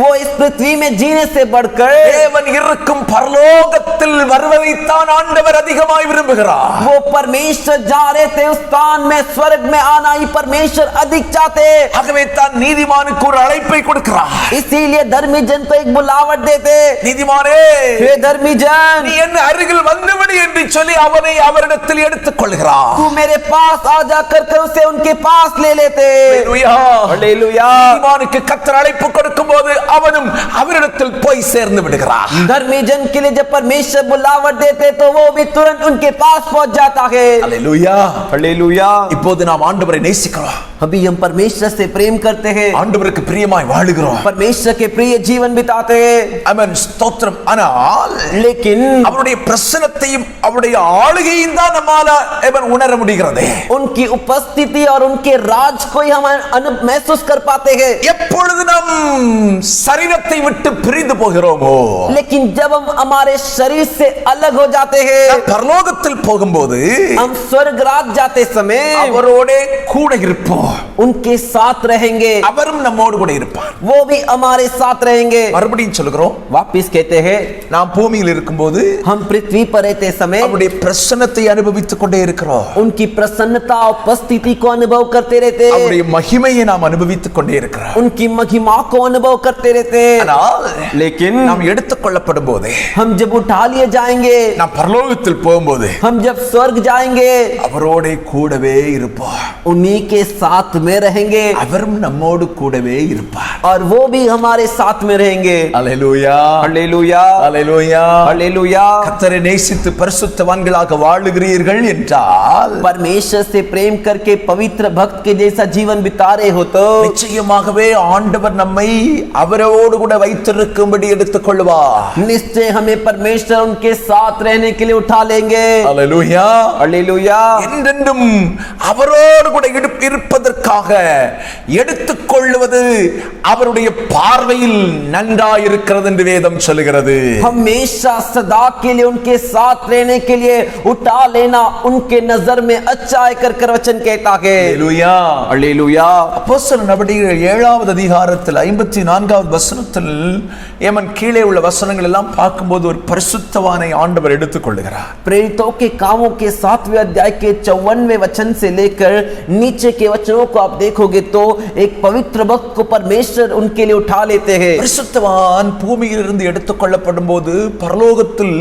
वो इस पृथ्वी में जीने से बढ़कर தேவன் இருக்கும் பரலோகத்தில் வருவதைத்தான் ஆண்டவர் அதிகமாய் விரும்புகிறார்। वो परमेश्वर जा रहे थे उस स्थान में स्वर्ग में आना ही परमेश्वर अधिक चाहते। ஆகவே தான் நீதிமானுக்கு ஒரு அழைப்பை கொடுக்கிறார்। इसीलिए धर्मी जन को एक बुलावट देते, நீதிமானே, हे धर्मी जन, நீ என் அருகில் வந்துவிடு என்று சொல்லி அவனை அவரிடத்தில் எடுத்துக் கொள்கிறார்। तू मेरे पास आ जाकर उसे उनके पास ले लेते। அல்லேலூயா, हालेलुया। நீதிமானுக்கு கர்த்தர் அழைப்பு கொடுக்கும்போது அவனும் அவரிடத்தில் போய் சேர்ந்து விடுகிறார்। धर्मी जन के लिए जब परमेश्वर बुलावट देते तो वो भी तुरंत उनके पास पहुंच जाता है। அல்லேலூயா, हालेलुया। இப்போது நாம் ஆண்டவரை நேசிக்கிறோம், अभी हम परमेश्वर से प्रेम करते हैं, ஆண்டவருக்கு பிரியமாய் வாழுகிறோம், परमेश्वर के प्रिय जीवन बिताते हैं। ஆமென், ஸ்தோத்திரம்। ஆனால் लेकिन அவருடைய பிரசன்னத்தையும் அவருடைய ஆளுகையும் தான் நம்மால உணர முடிகிறது। उनकी उपस्थिति और उनके राज को ही हम महसूस कर पाते हैं। எப்பொழுது நாம் சரீரத்தை விட்டு பிரிந்து போகிறோமோ, लेकिन जब हम हमारे शरीर से अलग हो जाते हैं, நாம் பரலோகத்தில் போகும்போது हम स्वर्ग राज जाते समय அவரோட கூட இருப்போம். उनके साथ रहेंगे, அவரும் நம்மோடு கூட இருப்பார். वो भी हमारे साथ रहेंगे। மறுபடியும் சொல்லுகிறோம், वापिस कहते हैं, நாம் பூமியில் இருக்கும்போது हम पृथ्वी पर रहते समय அவருடைய பிரசன்னத்தை அனுபவித்துக் கொண்டே இருக்கிறோம். उनकी प्रसन्नता उपस्थिति को अनुभव करते रहते हैं, அவருடைய மகிமையை நாம் அனுபவித்துக் கொண்டே இருக்கிறோம். उनकी महिमा को अनुभव करते रहते हैं। ஆனால் लेकिन நாம் எடுத்துக் கொள்ளப்படும் போது, हम जब उठा लिए जाएंगे, நாம் பரலோகத்தில் போகும்போது हम जब स्वर्ग जाएंगे, அவரோட கூடவே இருப்போம். उन्हीं के साथ में रहेंगे அவரும் நம்மோடு கூடவே இருப்பார். और वो भी हमारे साथ में रहेंगे। அல்லேலூயா, हालेलुया, அல்லேலூயா. हालेलुया। கர்த்தரை நேசித்து பரிசுத்தவான்களாக வாழுகிறீர்கள் என்றால் परमेश्वर से प्रेम करके पवित्र भक्त के जैसा जीवन बिता रहे हो तो நிச்சயமாகவே ஆண்டவர் நம்மை அவரோடு கூட வைத்திருக்கும்படி எடுத்துக் கொள்வார். निश्चय हमें परमेश्वर उनके साथ रहने के लिए उठा लेंगे। அல்லேலூயா, हालेलुया। என்றென்றும் அவரோடு கூட இருப்பதற்காக எடுத்துக்கொள்வது அவருடைய பார்வையில் நன்றாயிருக்கிறது என்று வேதம் சொல்கிறது. हमेशा सदा के लिए उनके साथ रहने के लिए उठा लेना उनके नजर में अच्छा है कर वचन कहता है। அல்லேலூயா. हालेलुया। அப்போஸ்தலர் நடவடிக்கைகள் 7வது அதிகாரத்தில் 54வது வசனத்தில் ஏமன் கீழே உள்ள வசனங்கள் எல்லாம் பார்க்கும்போது ஒரு பரிசுத்தவானை ஆண்டவர் எடுத்துக்கொள்கிறார். प्रेरितों के कामों के 7वें अध्याय के 54वें वचन से लेकर नीचे के वचनों को आप देखोगे तो एक पवित्र भक्त को परमेश्वर उनके लिए उठा लेते हैं। பரிசுத்தவான் பூமியிலிருந்து எடுத்துக்கொள்ளப்படும் போது பரலோகத்தில்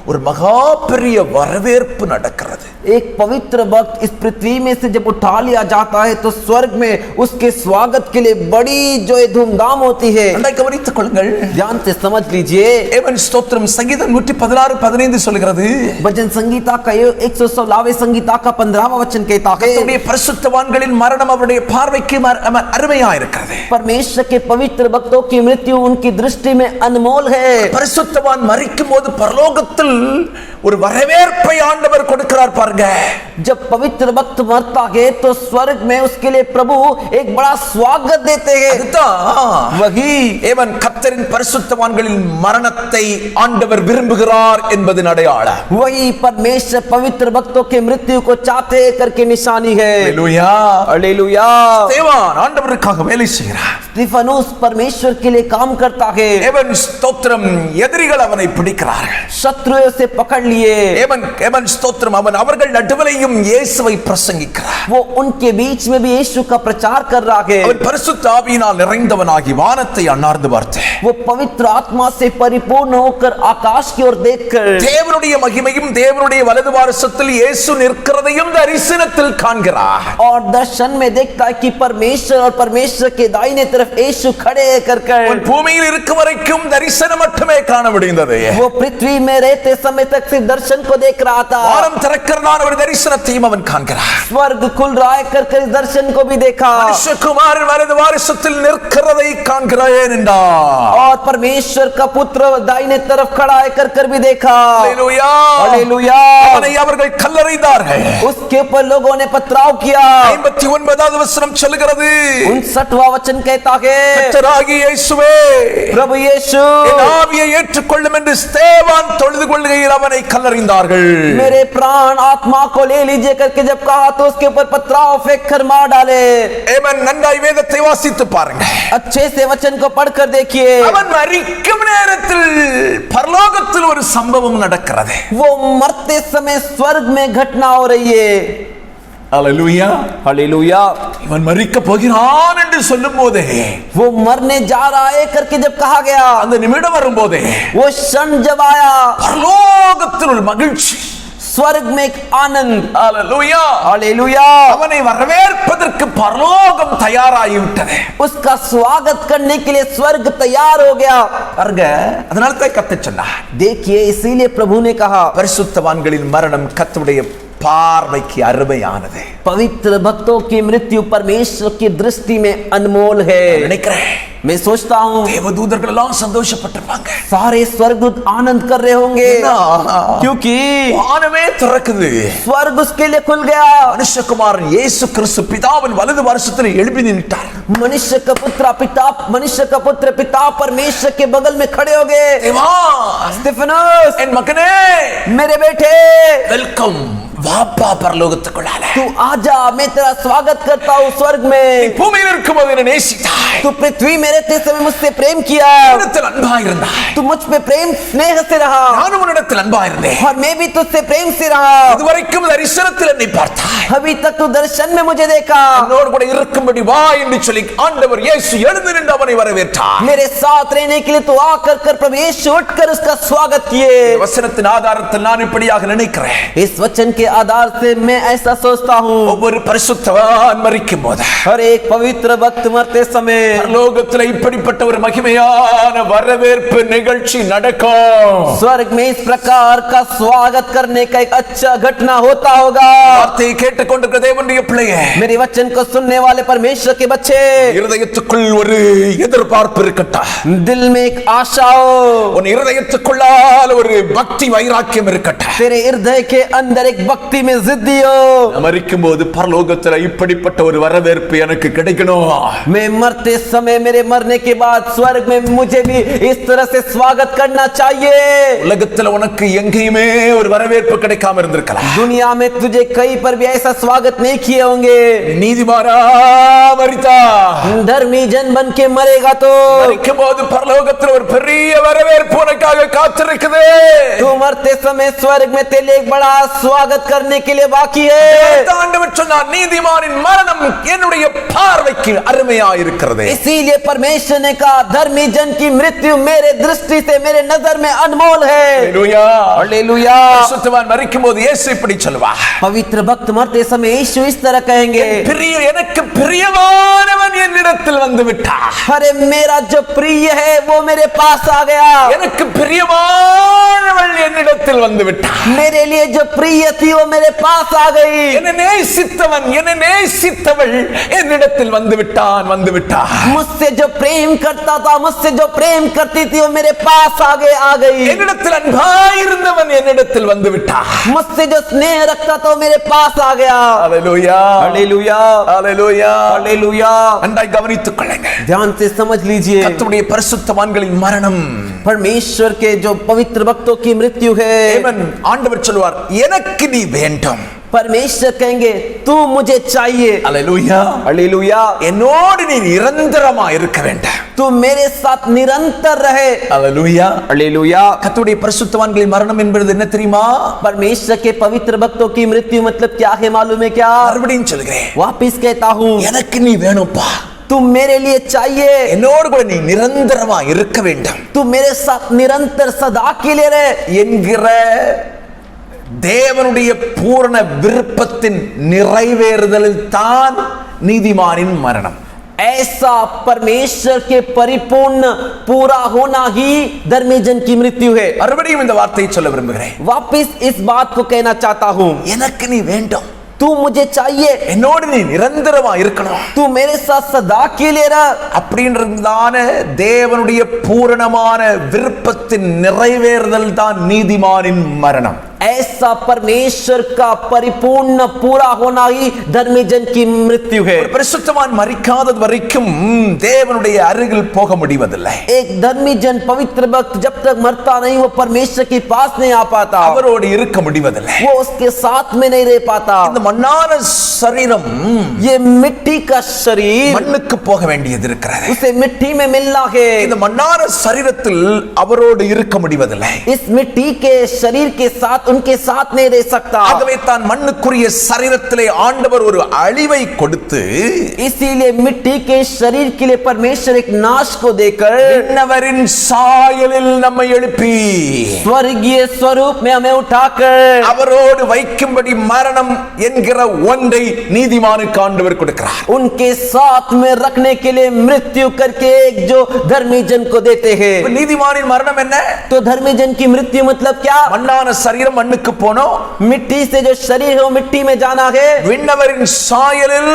ஒரு மகா பெரிய வரவேற்பு நடக்கிறது. एक पवित्र भक्त इस पृथ्वी में से जब उठा लिया जाता है तो स्वर्ग में उसके स्वागत के लिए बड़ी जो धूमधाम होती है। நன்றாய் கவனித்துக் கொள்ளுங்கள், ध्यान से समझ लीजिए। ஏமன் ஸ்தோத்திரம் சங்கீதம் 116:15 சொல்கிறது, भजन संगीता का 116वें संगीता का 15वां वचन कहता है, கர்த்தருடைய பரிசுத்தவான்களின் மரணம் அவருடைய பார்வைக்கு அருமையா இருக்கிறது. परमेश्वर के पवित्र भक्तों की मृत्यु उनकी दृष्टि में अनमोल है। பரிசுத்தவான் மரிக்கும் போது பரலோகத்தில் ஒரு வரவேற்பை ஆண்டவர் கொடுக்கிறார் பாருங்க. जब पवित्र भक्त मरता है तो स्वर्ग में उसके लिए प्रभु एक बड़ा स्वागत देते हैं। அதுதான் वही ஏவன் கர்த்தரின் பரிசுத்தவான்களின் மரணத்தை ஆண்டவர் விரும்புகிறார் என்பது அடையாளம். वही परमेश्वर पवित्र भक्तों के मृत्यु को चाहते करके निशानी है। அல்லேலூயா, हालेलुया। தேவன் ஆண்டவருக்காக வேலை செய்கிறார். स्तिफनुस परमेश्वर के लिए काम करता है। ஏவன் ஸ்தோத்திரம் எதிரிகள் அவனை பிடிக்கிறார்கள். शत्रुओं से पकड़ लिए। ஏவன் ஸ்தோத்திரம் அவன் அவர்கள் நடுவிலேயும் இயேசுவை பிரசங்கிக்கிறார். वो उनके बीच में भी यीशु का प्रचार कर रहा है। அவன் பரிசுத்த ஆவியினால் நிறைந்தவனாகி வானத்தை அண்ணார்ந்து பார்த்து वो पवित्र आत्मा से परिपूर्ण होकर आकाश की ओर देखकर தேவனுடைய மகிமையும் தேவனுடைய வலது பாரசத்தில் இயேசு நிற்கிறதையும் தரிசனத்தில் காண்கிறார். और दर्शन में देखता है कि परमेश्वर और परमेश्वर के दाहिने तरफ यीशु खड़े कर அவன் பூமியில் இருக்கும் வரைக்கும் தரிசனம் மட்டுமே காண முடிந்தது. वो पृथ्वी में रहते समय तक सिर्फ दर्शन को देख रहा था। வானம் திறக்கிறதான ஒரு தரிசனத்தையும் அவன் காண்கிறார். स्वर्ग खुल रहा है कर इस दर्शन को भी देखा। மனுஷகுமாரன் வலது வாரிசத்தில் நிற்கிறதை காண்கிறேன் என்றார். और परमेश्वर का पुत्र दाहिने तरफ खड़ा है कर भी देखा। அல்லேலூயா, हालेलुया। அவனை அவர்கள் கல்லறைந்தார்கள். उसके ऊपर लोगों ने पथराव किया। 59வது வசனம் சொல்கிறது, 59वां वचन कहता है, கர்த்தராகிய இயேசுவே प्रभु यीशु என் ஆவியை ஏற்றுக்கொள்ளும் என்று ஸ்தேவான் தொழுது கொள்கையில் அவனை கல்லறிந்தார்கள். मेरे प्राण आत्मा को ले लीजिए करके जब कहा तो उसके ऊपर पथराव फेंक कर मार डाले। ஏமன் நன்றாய் வேதத்தை வாசித்து பாருங்க. अच्छे से वचन को पढ़कर देखिए। அவன் மரிக்கும் நேரத்தில் பரலோகத்தில் ஒரு சம்பவம் நடக்கிறது. वो मरते समय स्वर्ग में घटना हो रही है। அல்லேலூயா, हालेलुया। இவன் மரிக்க போகிறான் என்று சொல்லும் போதே, वो मरने जा रहा है करके जब कहा गया, அந்த நிமிடம் வரும்போதே वो क्षण जब आया பரலோகத்தில் ஒரு மகிழ்ச்சி, स्वर्ग में एक आनंद। அல்லேலூயா, हालेलुया। அவனை வரவேற்பதற்கு பரலோகம் தயாராகிவிட்டது. उसका स्वागत करने के लिए स्वर्ग तैयार हो गया। பாருங்க, அதனால தான் கர்த்தர் சொன்னார், देखिए इसीलिए प्रभु ने कहा பரிசுத்தவான்களின் மரணம் கர்த்தருடைய பார்வைக்கு அருமையானது. पवित्र भक्तों की मृत्यु परमेश्वर की दृष्टि में अनमोल है. நினைக்கிறேன் मैं सोचता हूँ தேவதூதர்கள் எல்லாம் சந்தோஷப்பட்டிருப்பாங்க. सारे स्वर्गदूत आनंद कर रहे होंगे, क्योंकि வானமே திறக்குது. स्वर्ग उसके लिए खुल गया. மனுஷகுமாரன் இயேசு கிறிஸ்து பிதாவின் வலது வருஷத்தில் எழுப்பி நின்றார். मनुष्य का पुत्र पिता परमेश्वर के बगल में खड़े हो गए. தேவா, स्तिफनस, என் மகனே, मेरे बेटे, வெல்கம், வாப்பா பரலோகத்துக்குள்ளால. तू आजा, मैं तेरा स्वागत करता हूँ स्वर्ग में. பூமியில் இருக்கும்போது என்னை நேசித்தாய். तू पृथ्वी में रहते समय मुझसे प्रेम किया. உன்னிடத்தில் அன்பாயிருந்தாய். तू मुझ पे प्रेम स्नेह से रहा, நானும் உன்னிடத்தில் அன்பாயிருந்தேன். और मैं भी तुझसे प्रेम से रहा. இதுவரைக்கும் தரிசனத்தில் என்னை பார்த்தாய். अभी तक तू दर्शन में मुझे देखा. என்னோடு கூட இருக்கும்படி வா என்று சொல்லி ஆண்டவர் இயேசு எழுந்து நின்று அவனை வரவேற்றார். मेरे साथ रहने के लिए तू आकर कर प्रभु यीशु उठकर उसका स्वागत किए. வசனத்தின் ஆதாரத்தில் நான் இப்படியாக நினைக்கிறேன். इस वचन के आधार से मैं ऐसा सोचता हूँ, ஒவ்வொரு பரிசுத்தவான் மரிக்கும் போது हर एक पवित्र भक्त मरते समय பரலோகத்தில் இப்படிப்பட்ட ஒரு மகிமையான வரவேற்பு நிகழ்ச்சி நடக்கும். स्वर्ग में इस प्रकार का स्वागत करने का एक अच्छा घटना होता होगा. வார்த்தையை கேட்டுக்கொண்டிருக்கிற தேவனுடைய பிள்ளையே, मेरे वचन को सुनने वाले परमेश्वर के बच्चे, இருதயத்துக்குள் ஒரு எதிர்பார்ப்பு இருக்கட்டும். दिल में एक आशा हो, உன் இருதயத்துக்குள்ளால் ஒரு பக்தி வைராக்கியம் இருக்கட்டும். तेरे हृदय के अंदर एक भक्ति में जिद्दी हो. மரிக்கும் போது பரலோகத்தில் இப்படிப்பட்ட ஒரு வரவேற்பு எனக்கு கிடைக்கணும். मैं मरते समय, मेरे मरने के बाद स्वर्ग में मुझे भी इस तरह से स्वागत करना चाहिए. உலகத்தில் உனக்கு எங்கேயுமே ஒரு வரவேற்பு கிடைக்காம இருந்திருக்கலாம். दुनिया में तुझे कहीं पर भी ऐसा स्वागत नहीं किए होंगे. நீதிமானா மரித்தா, धर्मी जन बन के मरेगा तो மரிக்கும் போது பரலோகத்தில் ஒரு பெரிய வரவேற்பு உனக்காக காத்திருக்குது. तू मरते समय स्वर्ग में तेरे लिए एक बड़ा स्वागत करने के लिए बाकी है. ஆண்டவர் சொன்னார், நீதிமானின் மரணம் என்னுடைய பார்வைக்கு அருமையா இருக்கிறது. इसीलिए परमेश्वर ने कहा, धर्मी जन की मृत्यु मेरे दृष्टि से, मेरे नजर में अनमोल है. ஹல்லேலூயா. हालेलुया. பரிசுத்தவான் மரிக்கும் போது இயேசு இப்படி சொல்வார், पवित्र भक्त मरते समय यीशु इस तरह कहेंगे, பிரிய எனக்கு பிரியமானவன் என்னிடத்தில் வந்து விட்டார். अरे मेरा जो प्रिय है वो मेरे पास आ गया. எனக்கு பிரியமானவள் என்னிடத்தில் வந்து விட்டார். मेरे लिए जो प्रिय थी वो मेरे पास आ गई. என்னை நேசித்தவன், என்னை நேசித்தவள் என்னிடத்தில் வந்து விட்டான், வந்து விட்டார். मुझसे जो प्रेम करता था, मुझसे जो प्रेम करती थी वो मेरे पास आगे आ गई. என்னிடத்தில் அன்பாயிருந்தவன் என்னிடத்தில் வந்து விட்டார். मुझसे जो स्नेह रखता था वो मेरे पास आ गया. ஹல்லேலூயா. हालेलुया. ஹல்லேலூயா. हालेलुया. நன்றாய் கவனித்துக் கொள்ளுங்கள். ध्यान से समझ लीजिए, கர்த்தருடைய பரிசுத்தவான்களின் மரணம், परमेश्वर के जो पवित्र भक्तों की मृत्यु है, தேவன் ஆண்டவர் சொல்வார், எனக்கு நீ வேண்டும். परमेश्वर कहेंगे, तू मुझे चाहिए. ஹல்லேலூயா. हालेलुया. என்னோடு நீ நிரந்தரமா இருக்க வேண்டும். तू मेरे साथ निरंतर रहे. ஹல்லேலூயா. हालेलुया. கர்த்தருடைய பரிசுத்தவான்களின் மரணம் என்பது என்ன தெரியுமா? परमेश्वर के पवित्र भक्तों की मृत्यु मतलब क्या है मालूम है क्या? மறுபடியும் சொல்கிறேன், वापिस कहता हूँ, எனக்கு நீ வேணும்பா. तू मेरे लिए चाहिए. என்னோடு கூட நீ நிரந்தரமா இருக்க வேண்டும். तू मेरे साथ निरंतर सदा के लिए रहे என்கிற தேவனுடைய பூரண விருப்பத்தின் நிறைவேறுதலில் தான் நீதிமானின் மரணம். ऐसा परमेश्वर के परिपूर्ण पूरा होना ही धर्मी जन की मृत्यु है. மறுபடியும் இந்த வார்த்தையை சொல்ல விரும்புகிறேன், वापिस इस बात को कहना चाहता हूँ, எனக்கு நீ வேண்டும். तू मुझे चाहिए. என்னோடு நீ நிரந்தரமா இருக்கணும். तू मेरे साथ सदा के लिए रह. அப்படின்றதான தேவனுடைய பூரணமான விருப்பத்தின் நிறைவேறுதல் தான் நீதிமானின் மரணம். ऐसा परमेश्वर का परिपूर्ण पूरा होना ही धर्मी जन की मृत्यु है. பரிசுத்தவான் மரிக்காதது வரைக்கும் தேவனுடைய அருகில் போக முடிவதில்லை. एक धर्मी जन पवित्र भक्त जब तक मरता नहीं वो परमेश्वर के पास नहीं आ पाता, அவரோடு இருக்க முடிவதில்லை. वो उसके साथ में नहीं रह पाता. இந்த மண்ணான சரீரம் ये मिट्टी का शरीर மண்ணுக்கு போக வேண்டியது இருக்கிறது. उसे मिट्टी में मिलना है. இந்த மண்ணான சரீரத்தில் அவரோடு இருக்க முடிவதில்லை. इस मिट्टी के शरीर के साथ उनके साथ नहीं रह सकता. ஆகவே தான் மண்ணுக்குரிய சரீரத்திலே ஆண்டவர் ஒரு அழிவை கொடுத்து, इसीलिए मिट्टी के शरीर के लिए परमेश्वर एक नाश को देकर விண்ணவரின் சாயலில் நம்மை எழுப்பி स्वर्गीय स्वरूप में हमें उठाकर அவரோடு வைக்கும்படி மரணம் என்கிற ஒன்றை நீதிமானுக்கு ஆண்டவர் கொடுக்கிறார். उनके साथ में रखने के लिए मृत्यु करके एक जो धर्मी जन को देते हैं. நீதிமானின் மரணம் என்ன? तो धर्मी जन की मृत्यु मतलब क्या? மண்ணான சரீரம் மண்ணுக்கு போனோம். मिट्टी से जो शरीर है वो मिट्टी में जाना है. விண்ணவரின் சாயலில்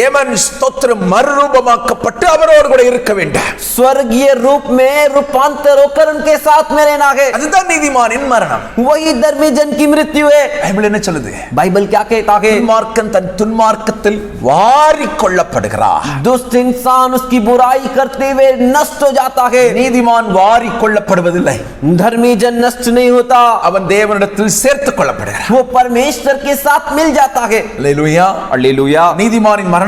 ஏமன் ஸ்தோத்திரம் மறுரூபமாக்கப்பட்டு அவரோடு கூட இருக்க வேண்டும். स्वर्गीय रूप में रूपांतर होकर उनके साथ में रहना है. அதுதான் நீதிமானின் மரணம். वही धर्मी जन की मृत्यु है. பைபிள் என்ன சொல்லுது? बाइबल क्या कहता है? துன்மார்க்கன் தன் துன்மார்க்கத்தில் வாரிக் கொள்ளப்படுகிறார். दुष्ट इंसान उसकी बुराई करते हुए नष्ट हो जाता है. நீதிமான் வாரிக் கொள்ளப்படுவதில்லை. धर्मी जन नष्ट नहीं होता, அவன் தேவனிடத்தில் சேர்த்துக் கொள்ளப்படுகிறார். वो परमेश्वर के साथ मिल जाता है. அல்லேலூயா, हालेलुया. நீதிமானின் மரணம்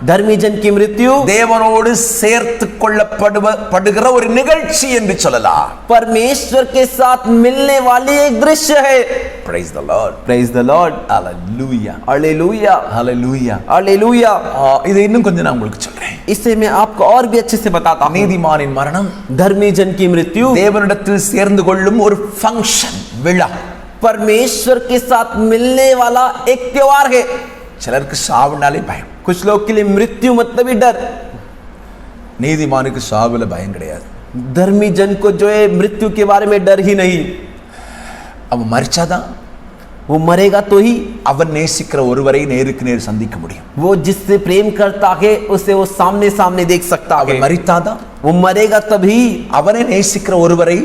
धर्मी जन की मृत्यु தேவனோடு சேர்த்துக் கொள்ளப்படுகிற ஒரு நிகழ்ச்சி என்று சொல்லலாம். परमेश्वर के साथ मिलने वाली एक दृश्य है. Praise the Lord. Praise the Lord. Hallelujah. Hallelujah. Hallelujah. Hallelujah. இது இன்னும் கொஞ்சம் நான் உங்களுக்கு சொல்றேன். इसे मैं आपको और भी अच्छे से बताता हूं. நீதிமானின் மரணம் धर्मी जन की मृत्यु தேவனிடத்தில் சேர்ந்து கொள்ளும் ஒரு ஃபங்க்ஷன், விழா. परमेश्वर के साथ मिलने वाला एक त्योहार है. சிலருக்கு சாவுனாலே பயம். कुछ लोग के लिए मृत्यु मतलब ही डर. நீதிமானுக்கு சாவுல பயம் கிடையாது. धर्मी जन को जो है मृत्यु के बारे में डर ही नहीं. அவன் மரிச்சாதான் वो मरेगा तो ही அவன் நேசிக்கிற ஒருவரை நேருக்கு நேர் சந்திக்க முடியும். वो जिससे प्रेम करता है उसे वो सामने सामने देख सकता है. அவன் மரித்தாதான் वो मरेगा तभी அவனை நேசிக்கிற ஒருவரை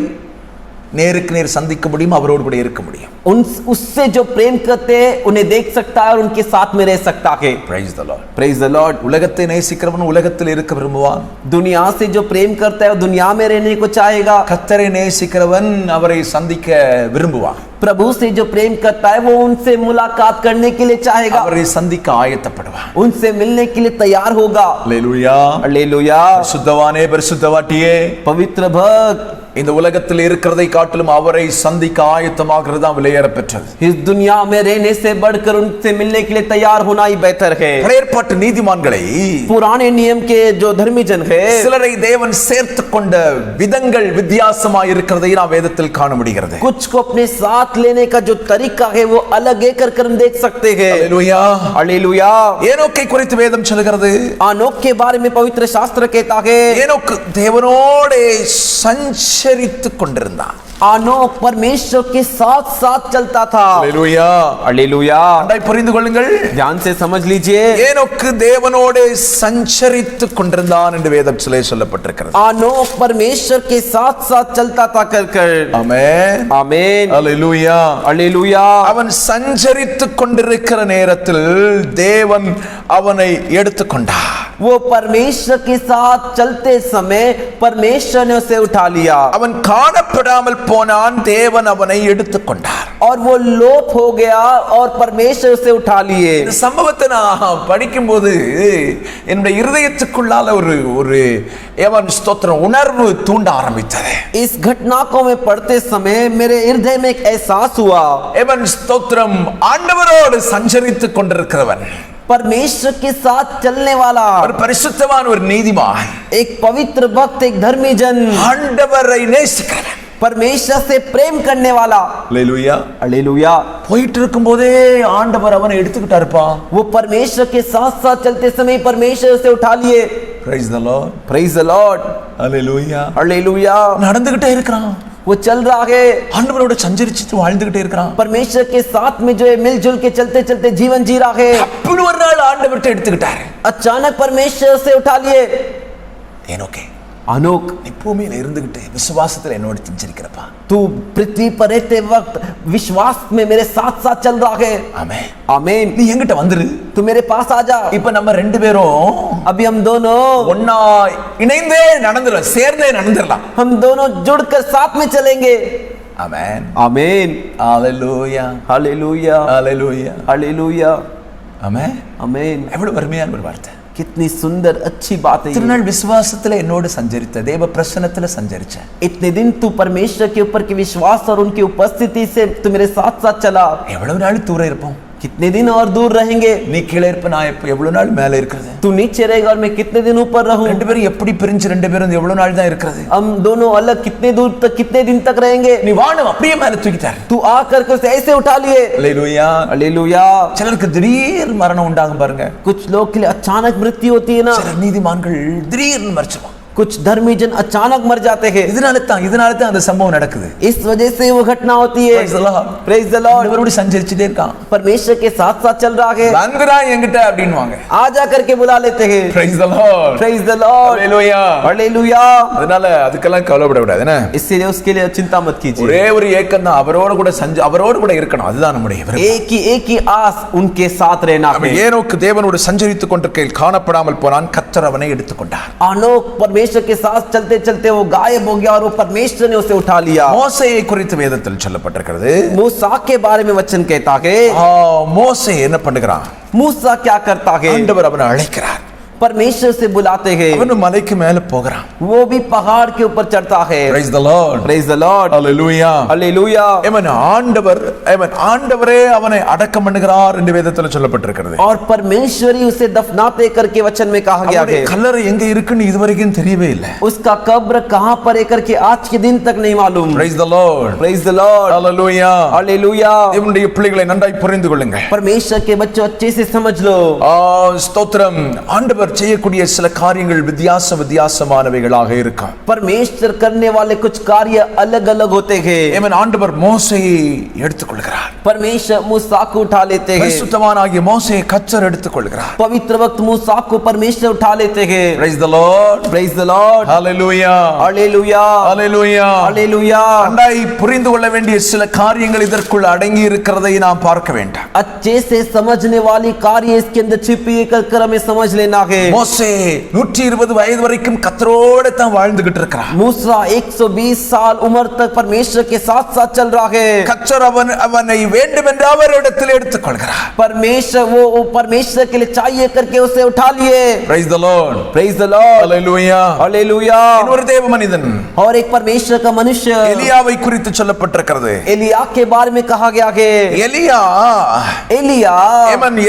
நேருக்கு நேர் சந்திக்க முடியும், அவரோடு கூட இருக்க முடியும். उससे जो प्रेम करते हैं उन्हें देख सकता है और उनके साथ में रह सकता है. Praise the Lord. Praise the Lord. உலகத்தை நேசிக்கிறவன் உலகத்தில் இருக்க விரும்புவான். दुनिया से जो प्रेम करता है वो दुनिया में रहने को चाहेगा. கர்த்தரை நேசிக்கிறவன் அவரை சந்திக்க விரும்புவான். प्रभु से जो प्रेम करता है वो उनसे मुलाकात करने के लिए चाहेगा, அவரை சந்திக்க ஆயத்தப்படுவான். उनसे मिलने के लिए तैयार होगा. அல்லேலூயா. हालेलुया. பரிசுத்தவானே, பரிசுத்தவாட்டியே, पवित्र भक्त, இந்த உலகத்தில் இருக்கிறதை காட்டிலும் அவரை சந்திக்க ஆயத்தமாகிறது தான் விலையேற பெற்றது. इस दुनिया में रहने से बढ़कर उनसे मिलने के लिए तैयार होना ही बेहतर है. பழைய ஏற்பாட்டு நீதிமான்களை, पुराने नियम के जो धर्मी जन है, சிலரை தேவன் சேர்த்துக் கொண்ட விதங்கள் வித்தியாசமாய் இருக்கிறதை நாம் வேதத்தில் காண முடிகிறது. कुछ को अपने साथ लेने का जो तरीका है वो अलग है कर हम देख सकते हैं. அல்லேலூயா. हालेलुया. ஏனோக்கை குறித்து வேதம் சொல்கிறது. आनोक के बारे में पवित्र शास्त्र कहता है, ஏனோக்கு தேவனோடு சஞ்சரித்துக் கொண்டிருந்தான். आनोक परमेश्वर के साथ साथ चलता था. அல்லேலூயா. हालेलुया. நன்றாய் புரிந்து கொள்ளுங்கள். ध्यान से समझ लीजिए. ஏனோக்கு தேவனோடு சஞ்சரித்துக் கொண்டிருந்தான் என்று வேதத்திலே சொல்லப்பட்டிருக்கிறது. आनोक परमेश्वर के साथ साथ चलता था कर. ஆமென். आमीन. அல்லேலூயா. हालेलुया. அவன் சஞ்சரித்துக் கொண்டிருக்கிற நேரத்தில் தேவன் அவனை எடுத்துக்கொண்டார். वो परमेश्वर के साथ चलते समय परमेश्वर ने उसे उठा लिया. அவன் காணப்படாமல் போனான், தேவன் அவனை எடுத்துக்கொண்டார். और वो लोप हो गया और परमेश्वर उसे उठा लिए. இந்த சம்பவத்தை நான் படிக்கும்போது என்னுடைய இருதயத்துக்குள்ளால ஒரு ஏவன் ஸ்தோத்திரம் உணர்வு தூண்ட ஆரம்பித்தது. इस घटना को मैं पढ़ते समय मेरे हृदय में एक एहसास हुआ. ஏவன் ஸ்தோத்திரம் ஆண்டவரோடு சஞ்சரித்துக் கொண்டிருக்கிறவன், परमेश्वर के साथ चलने वाला ஒரு பரிசுத்தவான், ஒரு நீதிமான், एक पवित्र भक्त, एक धर्मी जन, ஆண்டவரை நேசிக்கிறவன், परमेश्वर से प्रेम करने वाला. அல்லேலூயா. हालेलुया. போயிட்டு இருக்கும்போதே ஆண்டவர் அவனை எடுத்துக்கிட்டாருப்பா. वो परमेश्वर के साथ साथ चलते समय परमेश्वर उसे उठा लिए. Praise the Lord. Praise the Lord. Hallelujah. Hallelujah. நடந்துகிட்டே இருக்கிறான், वो चल रहा है, ஆண்டவரோட சஞ்சரிச்சுட்டு வாழ்ந்துகிட்டே இருக்கிறான். परमेश्वर के साथ में जो है मिलजुल के चलते चलते जीवन जी रहा है. அப்படி ஒரு நாள் ஆண்டவர்கிட்ட எடுத்துக்கிட்டாரு. अचानक परमेश्वर से उठा लिए. ஏனோக்கே, आनोक, நீ பூமியில இருந்துகிட்டு விசுவாசத்துல என்னோட சஞ்சரிக்கிறப்பா. तू पृथ्वी पर रहते वक्त विश्वास में मेरे साथ साथ चल रहा है. ஆமென். आमीन. நீ என்கிட்ட வந்துரு. तू मेरे पास आ जा. இப்ப நம்ம ரெண்டு பேரும் अभी हम दोनों ஒன்னா இணைந்தே நடந்துடலாம், சேர்ந்தே நடந்துடலாம். हम दोनों जुड़कर साथ में चलेंगे. ஆமென். आमीन. ஹalleluya. हालेलुया. ஹalleluya. हालेलुया. ஆமென். आमीन. எவ்வளவு அருமையான ஒரு வார்த்தை. कितनी सुंदर अच्छी बात है. இத்தனை நாள் விசுவாசத்துல என்னோட சஞ்சரித்த, தேவ பிரசன்னத்துல சஞ்சரிச்ச. इतने दिन तू परमेश्वर के ऊपर के विश्वास और उनकी उपस्थिति से तू मेरे साथ साथ चला. எவ்வளவு நாள் தூரம் இருப்போம். कितने दिन और दूर रहेंगे. நீ கீழே இருப்ப, நான் எப்ப எவ்வளவு நாள் மேல இருக்கிறது. तू नीचे रहेगा और मैं कितने दिन ऊपर रहूं. ரெண்டு பேரும் எப்படி பிரிஞ்சு ரெண்டு பேரும் எவ்வளவு நாள் தான் இருக்கிறது. हम दोनों अलग कितने दूर तक कितने दिन तक रहेंगे. நீ வானம் அப்படியே மேல தூக்கிட்டார். तू आकर के उसे ऐसे उठा लिए. அல்லேலூயா. हालेलुया. சிலருக்கு திடீர் மரணம் உண்டாகும் பாருங்க. कुछ लोग के लिए अचानक मृत्यु होती है ना. சில நீதிமான்கள் திடீர்னு மரிச்சுவான். कुछ धर्मी जन अचानक मर जाते हैं। இதனால தான் அந்த சம்பவம் நடக்குது. इस वजह से वो घटना होती है। Praise the Lord. Praise the Lord. ஆண்டவரோடு சஞ்சரிச்சிட்டே இருக்கான். परमेश्वर के साथ साथ चल रहा है। வந்துடா என்கிட்ட அப்படின்வாங்க. आजा करके बुला लेते हैं। Praise the Lord. Praise the Lord. Hallelujah. Hallelujah. அதனால அதுக்கெல்லாம் கவலைப்பட கூடாது என்ன? इसलिए उसके लिए चिंता मत कीजिए। ஒரே ஒரு ஏக்கம் தான், அவரோடு கூட இருக்கணும். அதுதான் நம்முடைய விருப்பம். एक ही आस उनके साथ रहना है। ஏனோக்கு தேவனோடு சஞ்சரித்துக் கொண்டிருக்கையில் காணப்படாமல் போனான். கர்த்தர் அவனை எடுத்துக்கொண்டார். अनोख परमेश्वर के साथ चलते चलते वो गायब हो गया और वो परमेश्वर ने उसे उठा लिया। மோசேயை குறித்து வேதத்தில் சொல்லப்பட்டிருக்கிறது. मूसा के बारे में वचन कहता है। மோசே என்ன பண்ணுகிறான்? मूसा क्या करता है? ஆண்டவர் அவனை அழைக்கிறார். परमेश्वर से बुलाते हैं। அவன் மலைக்கு மேல போகிறான். वो भी पहाड़ के ऊपर चढ़ता है। Praise the Lord. Praise the Lord. Hallelujah. Hallelujah. ஆண்டவரே அவனை அடக்கம் பண்ணுகிறார் என்று வேதத்தில் சொல்லப்பட்டிருக்கிறது. और परमेश्वर ही उसे दफनाते करके वचन में कहा गया है। கல்லறை எங்க இருக்குன்னு இதுவரைக்கும் தெரியவே இல்லை. उसका कब्र कहां पर है करके आज के दिन तक नहीं मालूम। Praise the Lord. Praise the Lord. Hallelujah. Hallelujah. தேவனுடைய பிள்ளைகளை நன்றாய் புரிந்து கொள்ளுங்கள். परमेश्वर के बच्चों अच्छे से समझ लो। ஸ்தோத்திரம். ஆண்டவர் செய்யக்கூடிய சில காரியங்கள் வித்தியாசமானவைகளாக இருக்கும். परमेश्वर करने वाले कुछ कार्य अलग अलग होते हैं। ஆண்டவர் மோசேயை எடுத்துக்கொள்கிறார். परमेश्वर मूसा को उठा लेते हैं। பரிசுத்தவானாகிய மோசேயை கர்த்தர் எடுத்துக்கொள்கிறார். पवित्र वक्त मूसा को परमेश्वर उठा लेते हैं। Praise the Lord. Praise the Lord. Hallelujah. Hallelujah. Hallelujah. Hallelujah. நன்றாய் புரிந்து கொள்ள வேண்டிய சில காரியங்கள் இதற்குள் அடங்கி இருக்கிறதை நாம் பார்க்க வேண்டும். अच्छे से समझने वाली कार्य इसके अंदर छिपी कर हमें समझ लेना है। மோசே 120 வயது வரைக்கும் கர்த்தரோடு தான் வாழ்ந்துகிட்டு இருக்கிறான். मूसा 120 साल उम्र तक परमेश्वर के साथ साथ चल रहा है। கர்த்தர் அவனை வேண்டும் என்று அவரிடத்தில் எடுத்துக்கொள்கிறார். परमेश्वर वो परमेश्वर के लिए चाहिए करके उसे उठा लिए। Praise the Lord. Praise the Lord. Hallelujah. Hallelujah. இன்னொரு தேவ மனிதன் और एक परमेश्वर का मनुष्य எலியாவை குறித்து சொல்லப்பட்டிருக்கிறது. एलिया के बारे में कहा गया है। எலியா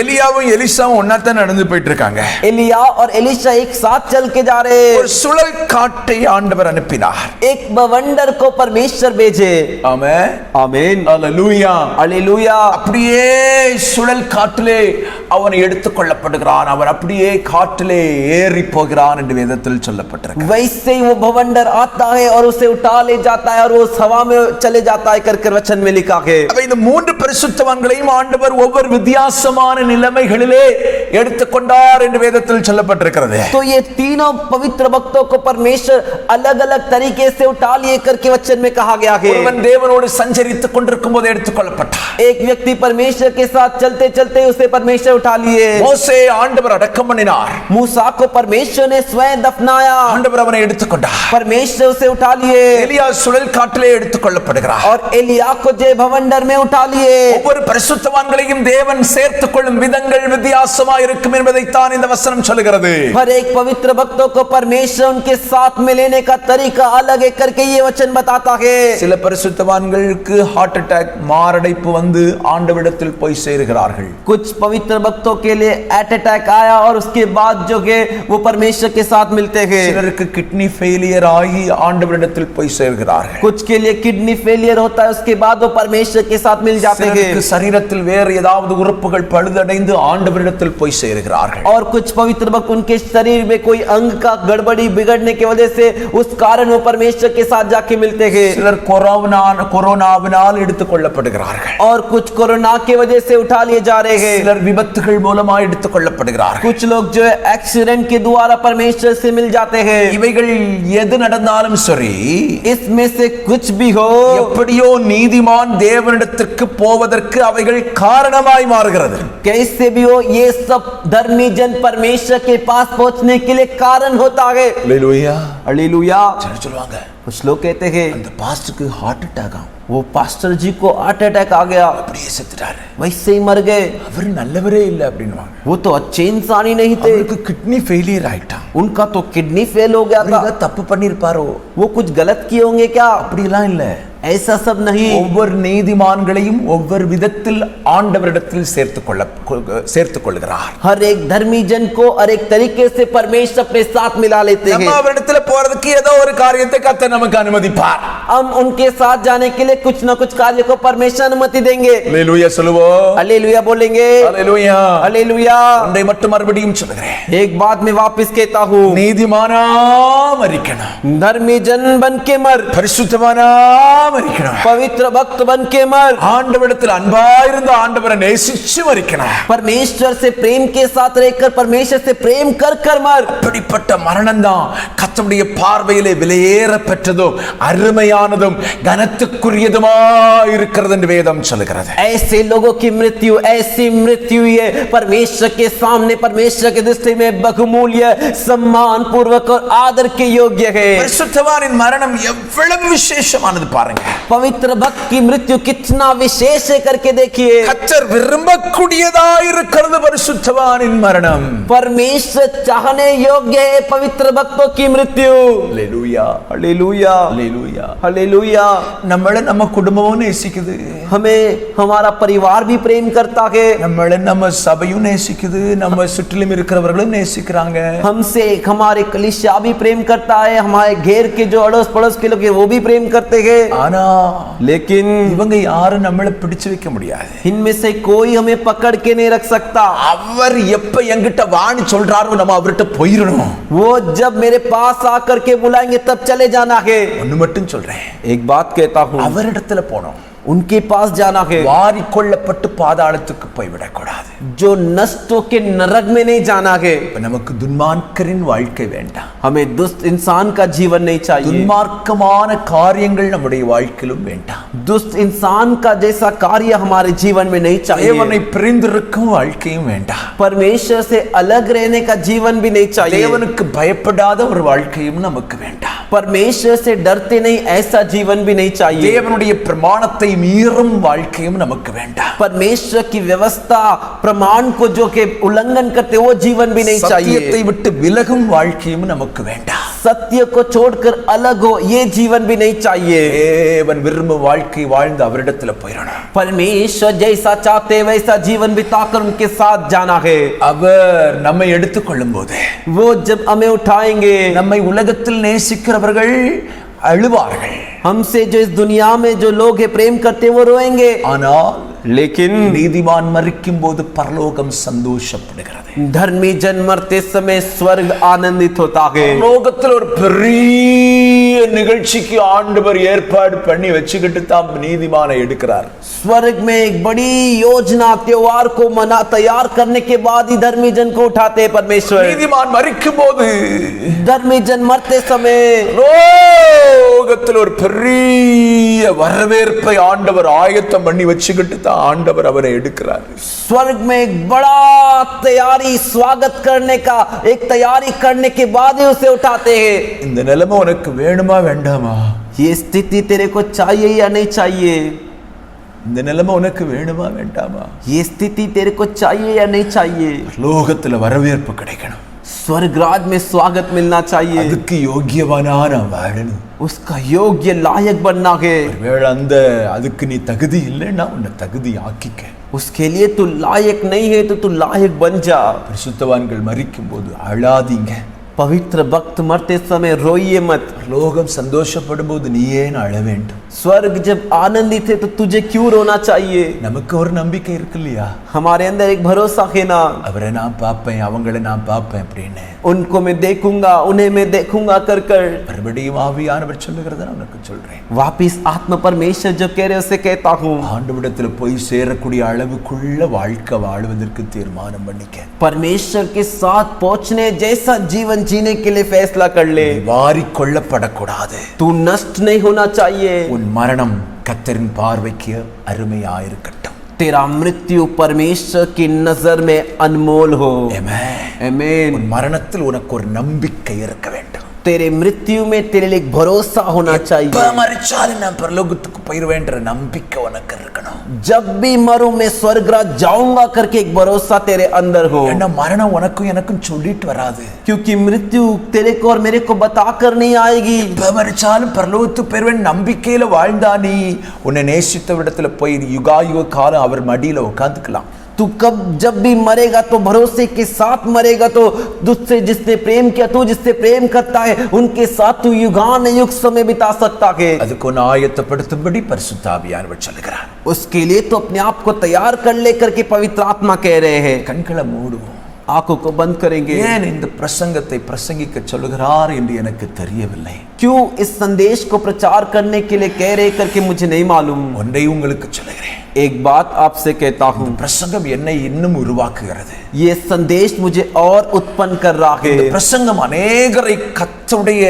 எலியாவும் எலிசாவும் ஒன்னாத்தான் நடந்து போயிட்டு இருக்காங்க. एलिया और एलिशा एक साथ चल के जा रहे। ஒரு சுழல் காட்டை ஆண்டவர் அனுப்பினார். एक बवंडर को परमेश्वर भेजे। ஆமென். आमीन. ஹalleluya. हालेलुया। அப்படியே சுழல் காற்றிலே அவன் எடுத்துக்கொள்ளப்படுகிறான். அவன் அப்படியே காற்றிலே ஏறி போகிறான் என்று வேதத்தில் சொல்லப்பட்டிருக்கு. वैसे ही वो बवंडर आता है और उसे उठा ले जाता है और वो हवा में चले जाता है कर वचन में लिखा है। அப்ப இந்த மூன்று பரிசுத்தவான்களையும் ஆண்டவர் ஒவ்வொரு வித்தியாசமான நிலைமைகளிலே எடுத்துக்கொண்டார் என்று வேதத்தில் சொல்லப்பட்டிருக்கிறது. तो ये तीनों पवित्र भक्तों को परमेश्वर अलग अलग तरीके से उठा लिए करके वचन में कहा गया है। ஒருவன் தேவனோடு சஞ்சரித்துக் கொண்டிருக்கும் போது எடுத்துக்கொள்ளப்பட்டார். एक व्यक्ति परमेश्वर के साथ चलते चलते उसे परमेश्वर उठा लिए। மோசே ஆண்டவர் அடக்கம் பண்ணினார். मूसा को परमेश्वर ने स्वयं दफनाया। ஆண்டவர் அவனை எடுத்துக்கொண்டார். परमेश्वर उसे उठा लिए। எலியா சுழல் காற்றிலே எடுத்துக்கொள்ளப்படுகிறார். और एलिया को जे भवंडर में उठा लिए। ஒவ்வொரு பரிசுத்தவான்களையும் தேவன் சேர்த்துக் கொள்ளும் விதங்கள் வித்தியாசமாக இருக்கும் என்பதை தான் இந்த வசனம் சொல்கிறது. हर एक पवित्र भक्तों को परमेश्वर उनके साथ में लेने का तरीका अलग है करके ये वचन बताता है। சில பரிசுத்தவான்களுக்கு ஹார்ட் அட்டாக் மாரடைப்பு வந்து ஆண்டவரிடத்தில் போய் சேருகிறார்கள். कुछ पवित्र भक्तों के लिए हार्ट अटैक आया और उसके बाद जो है वो परमेश्वर के साथ मिलते हैं। சிலருக்கு கிட்னி ஃபெயிலியர் ஆகி ஆண்டவரிடத்தில் போய் சேர்கிறார்கள். कुछ के लिए किडनी फेलियर होता है उसके बाद वो परमेश्वर के साथ मिल जाते हैं। சிலருக்கு சரீரத்தில் வேறு ஏதாவது உறுப்புகள் பழுதடைந்து ஆண்டவரிடத்தில் போய் சேருகிறார்கள். और कुछ पवित्र भक्त उनके शरीर में कोई अंग का गड़बड़ी बिगड़ने की वजह से उस कारण वो परमेश्वर के साथ जाके मिलते हैं। சிலர் கொரோனாவினால் எடுத்துக்கொள்ளப்படுகிறார்கள். और कुछ कोरोना की वजह से उठा लिए जा रहे हैं। சிலர் விபத்துகள் மூலமாக எடுத்துக்கொள்ளப்படுகிறார்கள். कुछ लोग जो है एक्सीडेंट के द्वारा परमेश्वर से मिल जाते हैं। இவைகள் எது நடந்தாலும் சரி, इसमें से कुछ भी हो, எப்படியோ நீதிமான் தேவனிடத்திற்கு போவதற்கு அவைகள் காரணமாய் மாறுகிறது. कैसे भी हो ये सब धर्मी जन परमेश्वर के पास पहुंचने के लिए कारण होता है। ஹalleluya. हालेलुया। சிலர் சொல்வாங்க, कुछ लोग कहते हैं அந்த பாஸ்டருக்கு ஹார்ட் அட்டாக் ஆகும், वो पास्टर जी को हार्ट अटैक आ गया, அப்படியே செத்துட்டாரு, वैसे ही मर गए, அவர் நல்லவரே இல்ல அப்படின்னுவாங்க. वो तो अच्छे इंसान ही नहीं थे, அவருக்கு கிட்னி ஃபெயிலியர் ஆயிட்டான், उनका तो किडनी फेल हो गया था, தப்பு பண்ணிருப்பாரோ, वो कुछ गलत किए होंगे क्या? அப்படிலாம் இல்ல. ऐसा सब नहीं। ஒவ்வொரு நீதிமான்களையும் ஒவ்வொரு விதத்தில் ஆண்டவரிடத்தில் சேர்த்துக் கொள்கிறார். हर एक धर्मी जन को हर एक तरीके से परमेश्वर अपने साथ मिला लेते हैं। நம்ம அவரிடத்தில் போறதுக்கு போவதற்கு ஏதோ ஒரு காரியத்தை கர்த்தர் நமக்கு அனுமதிப்பார். हम उनके साथ जाने के लिए कुछ ना कुछ कार्य को परमेश्वर अनुमति देंगे. அல்லேலூயா சொல்லுவோம். हालेलुया बोलेंगे. அல்லேலூயா. हालेलुया. ஒன்றை மட்டும் மறுபடியும் சொல்கிறேன். एक बात मैं वापस कहता हूँ, நீதிமானா மரிக்கணும், धर्मी जन बन के मर, பரிசுத்தமானா மரிக்கணும், पवित्र भक्त बन के मर, ஆண்டவரிடத்தில் அன்பாயிருந்த ஆண்டவரை நேசிச்சு மரிக்கணும். परमेश्वर से प्रेम के साथ रहकर परमेश्वर से प्रेम कर कर मर. அப்படிப்பட்ட மரணம் தான் கர்த்தருடைய பார்வையிலே விலையேற பெற்றதும் அருமையானதும் கனத்துக்குரியதுமாய் இருக்கிறது என்று வேதம் சொல்கிறது. ऐसे लोगों की मृत्यु ऐसी मृत्यु है परमेश्वर के सामने, परमेश्वर के दृष्टि में बहुमूल्य, सम्मान पूर्वक और आदर के योग्य है. பரிசுத்தவானின் மரணம் எவ்வளவு விசேஷமானது பாருங்க. पवित्र भक्त की मृत्यु कितना विशेष है करके देखिए. கர்த்தர் விரும்பக்கூடியதாய் இருக்கிறது பரிசுத்தவானின் மரணம். परमेश्वर चाहने योग्य है पवित्र भक्तों की मृत्यु. அல்லேலூயா, हालेलुया, அல்லேலூயா. हालेलुया. நம்மள நம்ம குடும்பமும் நேசிக்குது, हमें हमारा परिवार भी प्रेम करता है, நம்மள நம்ம சபையும் நேசிக்குது, நம்ம சுற்றிலும் இருக்கிறவர்களும் நேசிக்கிறாங்க. हमसे हमारे कलीसिया भी प्रेम करता है, हमारे घेर के जो अड़ोस पड़ोस के लोग हैं वो भी प्रेम करते हैं. ஆனா लेकिन இவங்க யாரும் நம்மள பிடிச்சு வைக்க முடியாது. इनमें से कोई हमें पकड़ के नहीं रख सकता. அவர் எப்ப என்கிட்ட வான்னு சொல்றாரோ நம்ம அவர்கிட்ட போயிரணும். वो जब मेरे पास आकर के बुलाएंगे तब चले जाना है. ஒன்னு மட்டும் சொல்றேன், एक बात कहता हूँ, அவரிடத்துல போனோம், उनके पास जाना है. வாரிக்கொள்ளப்பட்டு பாதாளத்துக்கு போய்விடக் கூடாது. जो नष्टों के नरक में नहीं जाना है. இப்ப நமக்கு துன்மார்க்கரின் வாழ்க்கை வேண்டாம், हमें दुष्ट इंसान का जीवन नहीं चाहिए. துன்மார்க்கமான காரியங்கள் நம்முடைய வாழ்க்கையிலும் வேண்டாம். दुष्ट इंसान का जैसा कार्य हमारे जीवन में नहीं தேவனை चाहिए. பிரிந்திருக்கும் வாழ்க்கையும் வேண்டாம், परमेश्वर से अलग रहने का जीवन भी नहीं चाहिए. தேவனுக்கு பயப்படாத ஒரு வாழ்க்கையும் நமக்கு வேண்டாம். परमेश्वर से डरते नहीं ऐसा जीवन भी नहीं चाहिए. தேவனுடைய பிரமாணத்தை மீறும் வாழ்க்கையும் நமக்கு வேண்டாம். परमेश्वर की व्यवस्था प्रमाण को जो के उल्लंघन करते वो जीवन भी नहीं சத்தியத்தை चाहिए. விட்டு விலகும் வாழ்க்கையும் நமக்கு வேண்டாம். सत्य को छोड़कर अलग हो ये जीवन भी नहीं चाहिए. தேவன் விரும்பும் வாழ்க்கை வாழ்ந்து அவரிடத்துல போயிடணும். परमेश्वर जैसा चाहते वैसा जीवन बिताकर उनके साथ जाना है. அவர் நம்மை எடுத்துக்கொள்ளும் போது वो जब हमें उठाएंगे, நம்மை உலகத்தில் நேசிக்கிறவர்கள் அழுவார்கள், हमसे जो इस दुनिया में जो लोग है प्रेम करते वो रोएंगे. ஆனால் लेकिन நீதிமான் மரிக்கும் போது பரலோகம் சந்தோஷப்படுகிறது. धर्मी जन मरते समय स्वर्ग आनंदित होता है. லோகத்தில் ஒரு பெரிய நிகழ்ச்சிக்கு ஆண்டவர் ஏற்பாடு பண்ணி வச்சுக்கிட்டு தான் நீதிமானை எடுக்கிறார். स्वर्ग में एक बड़ी योजना त्योहार को मना तैयार करने के बाद ही धर्मी जन को उठाते हैं परमेश्वर. நீதிமான் மரிக்கும் போது धर्मी जन मरते समय லோகத்தில் ஒரு பெரிய வரவேற்பை ஆண்டவர் ஆயத்தம் பண்ணி வச்சுக்கிட்டு தான் ஆண்டவர் அவரை எடுக்கிறார். स्वर्ग में एक बड़ा तैयारी स्वागत करने का एक तैयारी करने के बाद ही उसे उठाते हैं. இந்த நிலைமை உனக்கு வேணுமா வேண்டாமா? ये स्थिति तेरे को चाहिए या नहीं चाहिए? இந்த நிலைமை உனக்கு வேணுமா வேண்டாமா? ये स्थिति तेरे को चाहिए या नहीं चाहिए? லோகத்துல வரவேற்பு கிடைக்கணும், स्वर्ग राज में स्वागत मिलना चाहिए. அதுக்கு யோகியவானா நான் வாழணும். उसका योग्य लायक बनना है. ஒருவேளை அதுக்கு நீ தகுதி இல்லைன்னா உன்னை தகுதி ஆக்கிக்க. उसके लिए तू लायक नहीं है तो तू लायक बन जा. பரிசுத்தவான்கள் மரிக்கும் போது அழாதீங்க. पवित्र भक्त मरते समय रोइए मत. லோகம் சந்தோஷப்படும் போது நீ ஏன் அழ வேண்டும்? स्वर्ग जब आनंदित है तो तुझे क्यों रोना चाहिए? நமக்கு ஒரு நம்பிக்கை இருக்கு இல்லையா? हमारे अंदर एक भरोसा है ना, அவரை நான் பார்ப்பேன், அவங்களை நான் பார்ப்பேன் அப்படின்னு. उनको मैं देखूंगा, उन्हें मैं देखूंगा कर कर. மறுபடியும் ஆவியானவர் சொல்லுகிறத நான் உனக்கு சொல்றேன். वापिस आत्म परमेश्वर जब कह रहे उसे कहता हूँ, ஆண்டவரிடத்துல போய் சேரக்கூடிய அளவுக்குள்ள வாழ்க்கை வாழ்வதற்கு தீர்மானம் பண்ணிக்க. परमेश्वर के साथ पहुंचने जैसा जीवन जीने के लिए फैसला कर ले. வாரிக் கொள்ளப்படக்கூடாது. तू नष्ट नहीं होना चाहिए. உன் மரணம் கர்த்தரின் பார்வைக்கு அருமையாயிருக்கட்டும். तेरा मृत्यु परमेश्वर की नजर में अनमोल हो. ஆமென். आमीन. உன் மரணத்தில் உனக்கு ஒரு நம்பிக்கை இருக்க வேண்டும். तेरे मृत्यु में तेरे लिए एक भरोसा होना எப்ப चाहिए. மரிச்சாலும் நான் பரலோகத்துக்கு போயிருவேன்ற நம்பிக்கை உனக்கு இருக்கணும். जब भी मरूं मैं स्वर्ग राज जाऊंगा करके एक भरोसा तेरे अंदर हो. ஏன்னா மரணம் உனக்கும் எனக்கும் சொல்லிட்டு வராது. क्योंकि मृत्यु तेरे को और मेरे को बताकर नहीं आएगी. எப்ப மரிச்சாலும் பரலோகத்துக்கு போயிருவேன் நம்பிக்கையில வாழ்ந்தா நீ உன்னை நேசித்தவரிடத்துல போய் யுகாயுக காலம் அவர் மடியில உட்கார்ந்துக்கலாம். तू कब जब भी मरेगा तो भरोसे के साथ मरेगा, तो तुझसे जिसने प्रेम किया, तू जिससे प्रेम करता है उनके साथ तू युगान युग समय बिता सकता है। அதுக்கு உன்னை ஆயத்தப்படுத்தும்படி பரிசுத்த ஆவியானவர் சொல்லுகிறார். उसके लिए तो अपने आप को तैयार कर लेकर के पवित्र आत्मा कह रहे हैं। கண்களை மூடுவோம். आंखों को बंद करेंगे। ஏன் இந்த பிரசங்கத்தை பிரசங்கிக்க சொல்லுகிறார் என்று எனக்கு தெரியவில்லை. क्यों इस संदेश को प्रचार करने के लिए कह रहे करके मुझे नहीं मालूम। ஒன்றை உங்களுக்கு சொல்லுகிறேன். एक बात आपसे कहता हूँ, பிரசங்கம் என்னை இன்னும் உருவாக்குகிறது. ये संदेश मुझे और उत्पन्न कर रहा है। பிரசங்கம் அநேகரை கர்த்தருடைய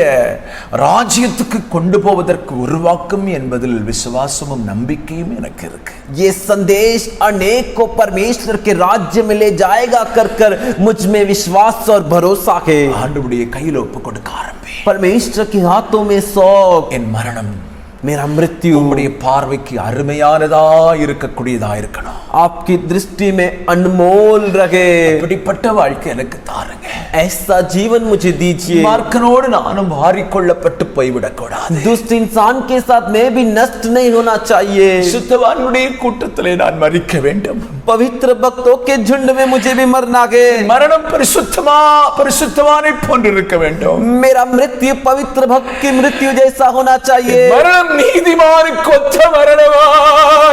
ராஜ்யத்துக்கு கொண்டு போவதற்கு உருவாக்கும் என்பதில் விசுவாசமும் நம்பிக்கையும் எனக்கு இருக்கு. ये संदेश अनेक को परमेश्वर के राज्य में ले जाएगा कर मुझ में विश्वास और भरोसा है। ஆண்டவருடைய கையில் ஒப்பு கொடுக்க ஆரம்பி. परमेश्वर के हाथों में सौंप என் மரணம் मेरा मृत्यु உம்முடைய பார்வைக்கு அருமையானதா இருக்கக்கூடியதா இருக்கணும். आपकी दृष्टि में अनमोल रहे। அப்படிப்பட்ட வாழ்க்கை எனக்கு தாருங்க. ऐसा जीवन मुझे दीजिए। மார்க்கனோடு நானும் மாறிக்கொள்ளப்பட்டு போய்விடக் கூடாது. दुष्ट इंसान के साथ मैं भी नष्ट नहीं होना चाहिए। சுத்தவான்களுடைய கூட்டத்திலே நான் மரிக்க வேண்டும். पवित्र भक्तों के झुंड में मुझे भी मरना है। மரணம் பரிசுத்தவானை போன்று இருக்க வேண்டும். मेरा मृत्यु पवित्र भक्त की मृत्यु जैसा होना चाहिए। மரணம் நீதிமானுக்கு ஒத்த மரணமா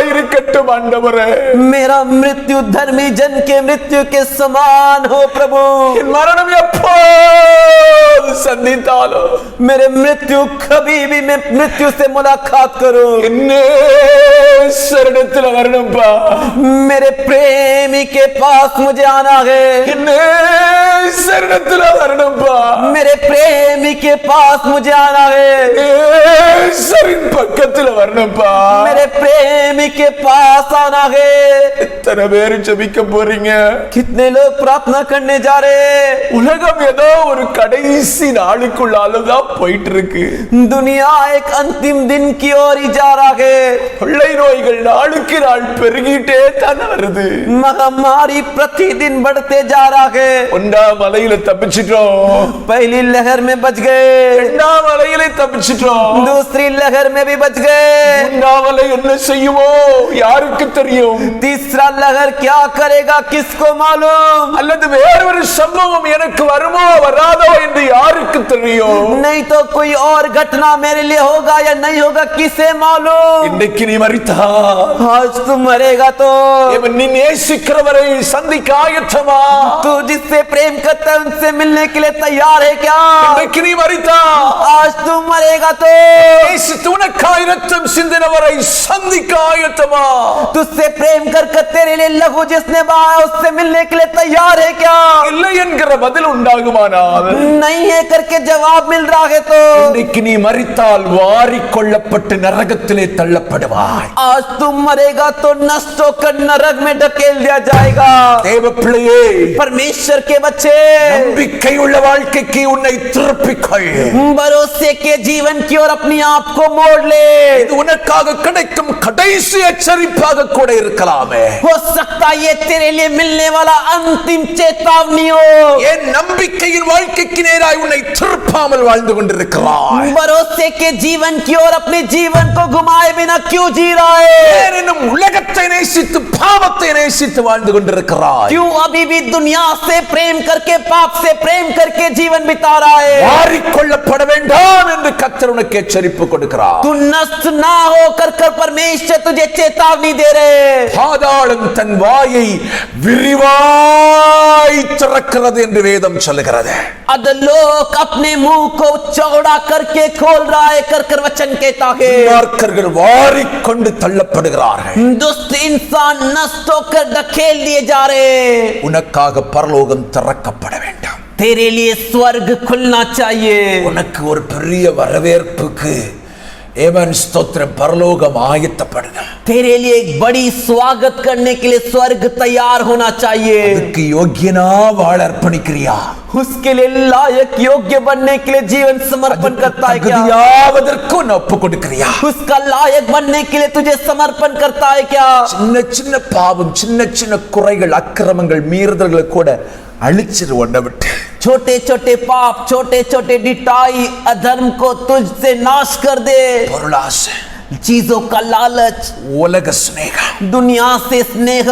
இருக்கட்டும் ஆண்டவரே. मेरा मृत्यु धर्मी जन के मृत्यु के समान हो प्रभु। மரணம் எப்போது சந்தித்தாலும் मेरे मृत्यु कभी भी मैं मृत्यु से मुलाकात करूं। சரணத்தில் வரணும்பா. मेरे प्रेमी के पास मुझे आना है। சரணத்தில் வரணும்பா. मेरे प्रेमी के पास मुझे आना है। பக்கத்துல வரணும்பா. मेरे प्रेमी के पास आना है। எத்தனை பேர் ஜெபிக்க போறீங்க? कितने लोग प्रार्थना करने जा रहे हैं? உலகம் ஏதோ ஒரு கடைசி நாளுக்குள்ளாலதான் போயிட்டு இருக்கு. दुनिया एक अंतिम दिन की ओर ही जा रहा है। கொள்ளை நோய்கள் நாளுக்கு நாள் பெருகிட்டே தான் வருது. महामारी प्रतिदिन बढ़ते जा रहा है। ஒன்றாம் மலையில தப்பிச்சிட்டோம். पहली लहर में बच गए। இரண்டாம் மலையில தப்பிச்சிட்டோம். दूसरी लहर में भी बच गए। மூன்றாம் மலை என்ன செய்யுமோ யாருக்கு தெரியும்? तीसरा लहर क्या करेगा किसको मालूम? அல்லது வேறொரு சம்பவம் எனக்கு வருமோ வராதோ என்று யாருக்கு தெரியும்? नहीं तो कोई और घटना मेरे लिए होगा या नहीं होगा किसे मालूम? இன்றைக்கு நீ மரித்தா आज तुम मरेगा तो நீ நேசிக்கிறவரை சந்திக்க ஆயத்தமா? तू जिससे प्रेम करता है उनसे मिलने के लिए तैयार है क्या? இன்றைக்கு நீ மரித்தா आज तुम मरेगा तो நேசித்து உனக்காய் ரத்தம் சிந்தினவரை சந்திக்க ஆயத்தமா? तुझसे प्रेम कर तेरे लिए लहू जिसने बहाया उससे मिलने के लिए तैयार है क्या? இல்லை என்கிற பதில் உண்டாகுமானால் नहीं है करके जवाब मिल रहा है तो இன்றைக்கு நீ மரித்தால் வாரிக்கொள்ளப்பட்டு நரகத்திலே தள்ளப்படுவாய். आज तुम मरेगा तो नष्ट होकर नरक में ढकेल दिया जाएगा। தேவ பிள்ளையே, परमेश्वर के बच्चे, நம்பிக்கை உள்ள வாழ்க்கைக்கு உன்னை திருப்பிக்கொள். भरोसे के जीवन की ओर अपने आप को मोड़ ले। இது உனக்காக கிடைக்கும் கடைசி எச்சரிப்பாக கூட இருக்கலாமே. हो सकता है ये तेरे लिए मिलने वाला अंतिम चेतावनी हो। என் நம்பிக்கையின் வாழ்க்கைக்கு நேராய் உன்னை திருப்பாமல் வாழ்ந்து கொண்டிருக்கிறாய். भरोसे के जीवन की ओर अपने जीवन को घुमाए बिना क्यों जी रहा है? ஏன் இன்னும் உலகத்தை நேசித்து பாவத்தை நேசித்து வாழ்ந்து கொண்டிருக்கிறாய்? क्यों अभी भी दुनिया से प्रेम करके पाप से प्रेम करके जीवन बिता रहा है? மாறிக்கொள்ளப்பட வேண்டாம் என்று கர்த்தர் உனக்கு எச்சரிப்பு கொடுக்கிறார். तू नष्ट ना हो कर परमेश्वर तुझे चेतावनी दे रहे। பாதாளம் தன் வாயை விரிவாய் திறக்கிறது என்று வேதம் சொல்லுகிறது. अधलोक अपने मुंह को चौड़ा करके खोल रहा है कर वचन कहता है। துன்மார்க்கர்கள் வாரிக்கொண்டு தள்ளப்படுகிறார்கள். दुष्ट इंसान नष्ट होकर ढकेल दिए जा रहे। உனக்காக பரலோகம் திறக்கப்பட வேண்டும். तेरे लिए स्वर्ग खुलना चाहिए। உனக்கு ஒரு பெரிய வரவேற்புக்கு ஏமன் ஸ்தோத்திரம் பரலோகம் ஆயத்தப்படுது. तेरे लिए एक बड़ी स्वागत करने के लिए स्वर्ग तैयार होना चाहिए। அதுக்கு யோகியனா வாழ அர்ப்பணிக்கிறியா? उसके लिए लायक योग्य बनने के लिए जीवन समर्पण करता है क्या? தகுதியாவதற்கு உன்னை ஒப்பு கொடுக்கிறியா? उसका लायक बनने के लिए तुझे समर्पण करता है क्या? சின்ன சின்ன பாவம், சின்ன சின்ன குறைகள், அக்கிரமங்கள், மீறுதல்களை கூட அழிச்சிரு உன்னை விட்டு. छोटे छोटे पाप, छोटे छोटे डिटाई, अधर्म को तुझसे नाश कर दे। பொருளாசை, चीजों का लालच, உலக சிநேகம், दुनिया से स्नेह,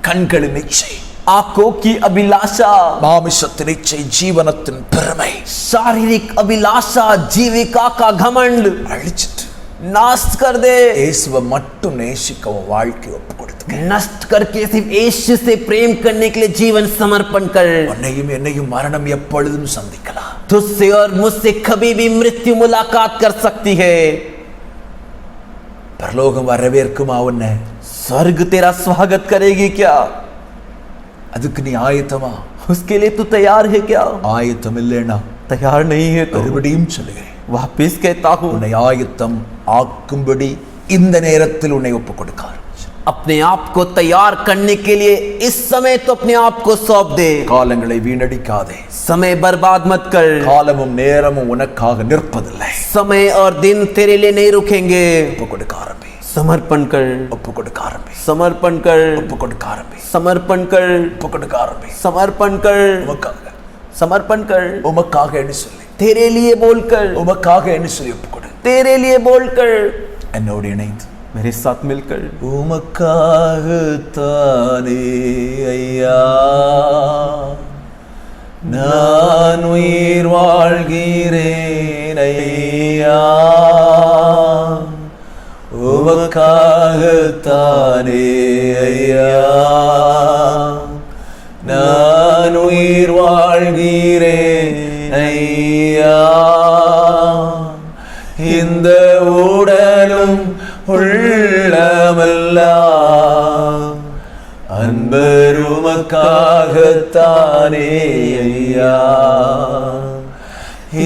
கண்களின் இச்சை, आंखों की अभिलाषा, மாமிசத்தின் இச்சை, ஜீவனத்தின் பெருமை शारीरिक अभिलाषा, जीविका का घमंड அழிச்சிட்டு नाश कर दे। இயேசுவை மட்டும் நேசிக்க உன் வாழ்க்கையை ஒப்பு கொடுத்து नष्ट करके सिर्फ यीशु से प्रेम करने के लिए जीवन समर्पण कर। உன்னையும் என்னையும் மரணம் எப்பொழுதும் சந்திக்கலாம். तुझसे और मुझसे कभी भी मृत्यु मुलाकात कर सकती है। பரலோகம் வரவேற்குமா உன்னை? स्वर्ग तेरा स्वागत करेगी क्या? அதுக்கு நீ ஆயத்தமா? उसके लिए तू तैयार है क्या? ஆயத்தம் இல்லைனா तैयार नहीं है तो மறுபடியும் சொல்லுகிறேன், वापिस कहता हूँ, உன்னை ஆயத்தம் ஆக்கும்படி இந்த நேரத்தில் உன்னை ஒப்பு கொடுக்கார். अपने आप को तैयार करने के लिए इस समय तो अपने आप को सौंप दे। காலங்களை வீணடிக்காதே. समय बर्बाद मत कर। காலமும் நேரமும் உனக்காக நிற்பதில்லை. समय और दिन तेरे लिए नहीं रुकेंगे। ஒப்பு கொடுக்க ஆரம்பி. समर्पण कर, ஒப்பு கொடுக்க ஆரம்பி. समर्पण कर, ஒப்பு கொடுக்க ஆரம்பி. समर्पण कर, ஒப்பு கொடுக்க ஆரம்பி. समर्पण कर, உமக்காக समर्पण कर, உமக்காக என்று சொல்லி, तेरे लिए बोलकर, உமக்காக என்று சொல்லி ஒப்பு கொடு. तेरे लिए बोलकर, என்னோடு இணைந்து मेरे साथ मिलकर, உமக்காகத்தானே ஐயா நான் உயிர் வாழ்கிறேன் ஐயா, உமக்காகத்தானே ஐயா நான் உயிர் வாழ்கிறேன் ஐயா, இந்த உடலும் உள்ளமெல்லாம் அன்பர் உமக்காகத்தானே ஐயா,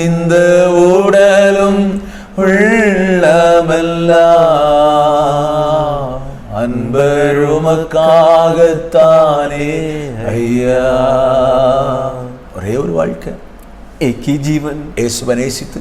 இந்த உடலும் உள்ளமெல்லாம் அன்பர் உமக்காகத்தானே ஐயா. ஒரே ஒரு வாழ்க்கை, एक ही जीवन, இயேசுவை நேசித்து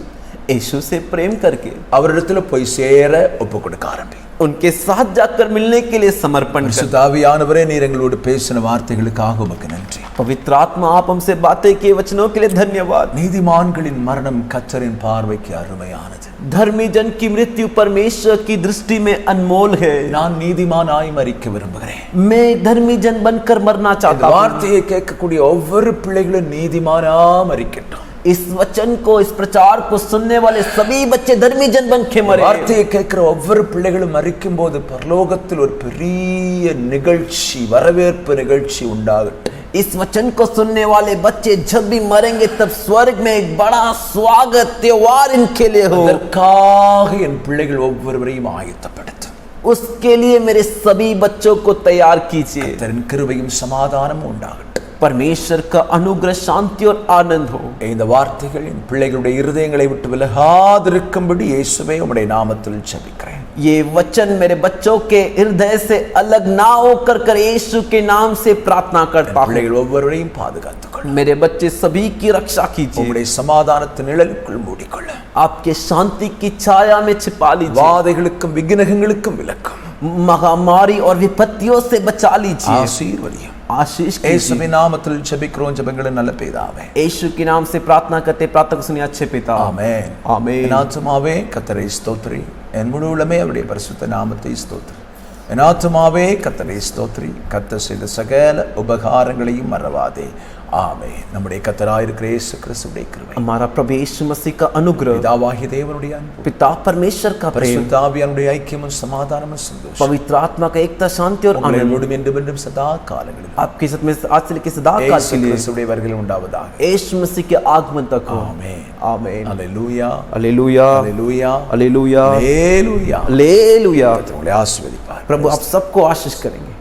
यीशु से प्रेम करके அவரிடத்துல போய் சேர ஒப்பு கொடுக்க ஆரம்பி. उनके साथ जाकर मिलने के लिए समर्पण कर। பரிசுத்தாவியானவரே, நீர் எங்களோடு பேசின வார்த்தைகளுக்காக உமக்கு நன்றி. पवित्र आत्मा, आप हमसे बातें किए वचनों के लिए धन्यवाद। நீதிமான்களின் மரணம் கர்த்தரின் பார்வைக்கு அருமையானது. धर्मी जन की मृत्यु परमेश्वर की दृष्टि में अनमोल है। நான் நீதிமானாய் மரிக்க விரும்புகிறேன். मैं धर्मी जन बनकर मरना இந்த चाहता हूँ। வார்த்தையை கேட்கக்கூடிய ஒவ்வொரு பிள்ளைகளும் நீதிமானா மரிக்கட்டும். इस वचन को, इस प्रचार को सुनने वाले सभी बच्चे धर्मी जन बन के मरे। வார்த்தையை கேட்கிற ஒவ்வொரு பிள்ளைகளும் மரிக்கும் போது பரலோகத்தில் ஒரு பெரிய நிகழ்ச்சி, வரவேற்பு நிகழ்ச்சி உண்டாகட்டும். इस वचन को सुनने वाले बच्चे जब भी मरेंगे तब स्वर्ग में एक बड़ा स्वागत, त्योहार इनके लिए हो। அதற்காக என் பிள்ளைகள் ஒவ்வொருவரையும் ஆயத்தப்படுத்தும். उसके लिए मेरे सभी बच्चों को तैयार कीजिए। கர்த்தரின் கிருபையும் சமாதானமும் உண்டாகட்டும். परमेश्वर का अनुग्रह, शांति और आनंद हो। இந்த வார்த்தைகள் என் பிள்ளைகளுடைய இருதயங்களை விட்டு விலகாதிருக்கும்படி இயேசுவே உம்முடைய நாமத்தில் ஜெபிக்கிறேன். ये वचन मेरे बच्चों के हृदय से अलग ना होकर कर यीशु के नाम से प्रार्थना करता हूँ। பிள்ளைகள் ஒவ்வொருவரையும் பாதுகாத்துக்கொள். मेरे बच्चे सभी की रक्षा कीजिए। உம்முடைய சமாதானத்தின் நிழலுக்குள் மூடிக்கொள்ள. आपके शांति की छाया में छिपा लीजिए। வாதைகளுக்கும் விக்னங்களுக்கும் விலக்கும். महामारी और विपत्तियों से बचा लीजिए। ஆசீர்வதியும். आशीष कीजिए। இயேசுவின் நாமத்தில் ஜெபிக்கிறோம். ஜெபங்களை நல்ல பிதாவே. यीशु के नाम से प्रार्थना करते, प्रार्थना सुनिए अच्छे पिता। ஆமென். ஆமென். என் ஆத்துமாவே கர்த்தரை ஸ்தோத்திரி, என் முழு உள்ளமே அவருடைய பரிசுத்த நாமத்தை ஸ்தோத்திரி. என் ஆத்துமாவே கர்த்தரை ஸ்தோத்திரி, கர்த்தர் செய்த சகல உபகாரங்களையும் மறவாதே. ஆமென். நம்முடைய கர்த்தராயிருக்கிற இயேசு கிறிஸ்துவின் கிருபை, हमारा प्रभु यीशु मसीह का अनुग्रह, பிதாவாகிய தேவனுடைய அன்பு, पिता परमेश्वर का प्रेम, பரிசுத்த ஆவியானுடைய ஐக்கியமும் சமாதானமும் சந்தோஷம் पवित्र आत्मा का एकता, शांति और आनंद உங்களோடும் என்றும் சதா காலங்களிலும் आपके साथ में आज से लेकर सदा काल இயேசு के लिए கிறிஸ்துவுடைய வருகையில் உண்டாவதாக. यीशु मसीह के आगमन तक हो। ஆமென். आमीन। அல்லேலூயா. हालेलुया, அல்லேலூயா. हालेलुया, அல்லேலூயா. हालेलुया। கர்த்தர் உங்களை ஆசீர்வதிப்பார். प्रभु आप सबको आशीष करेंगे।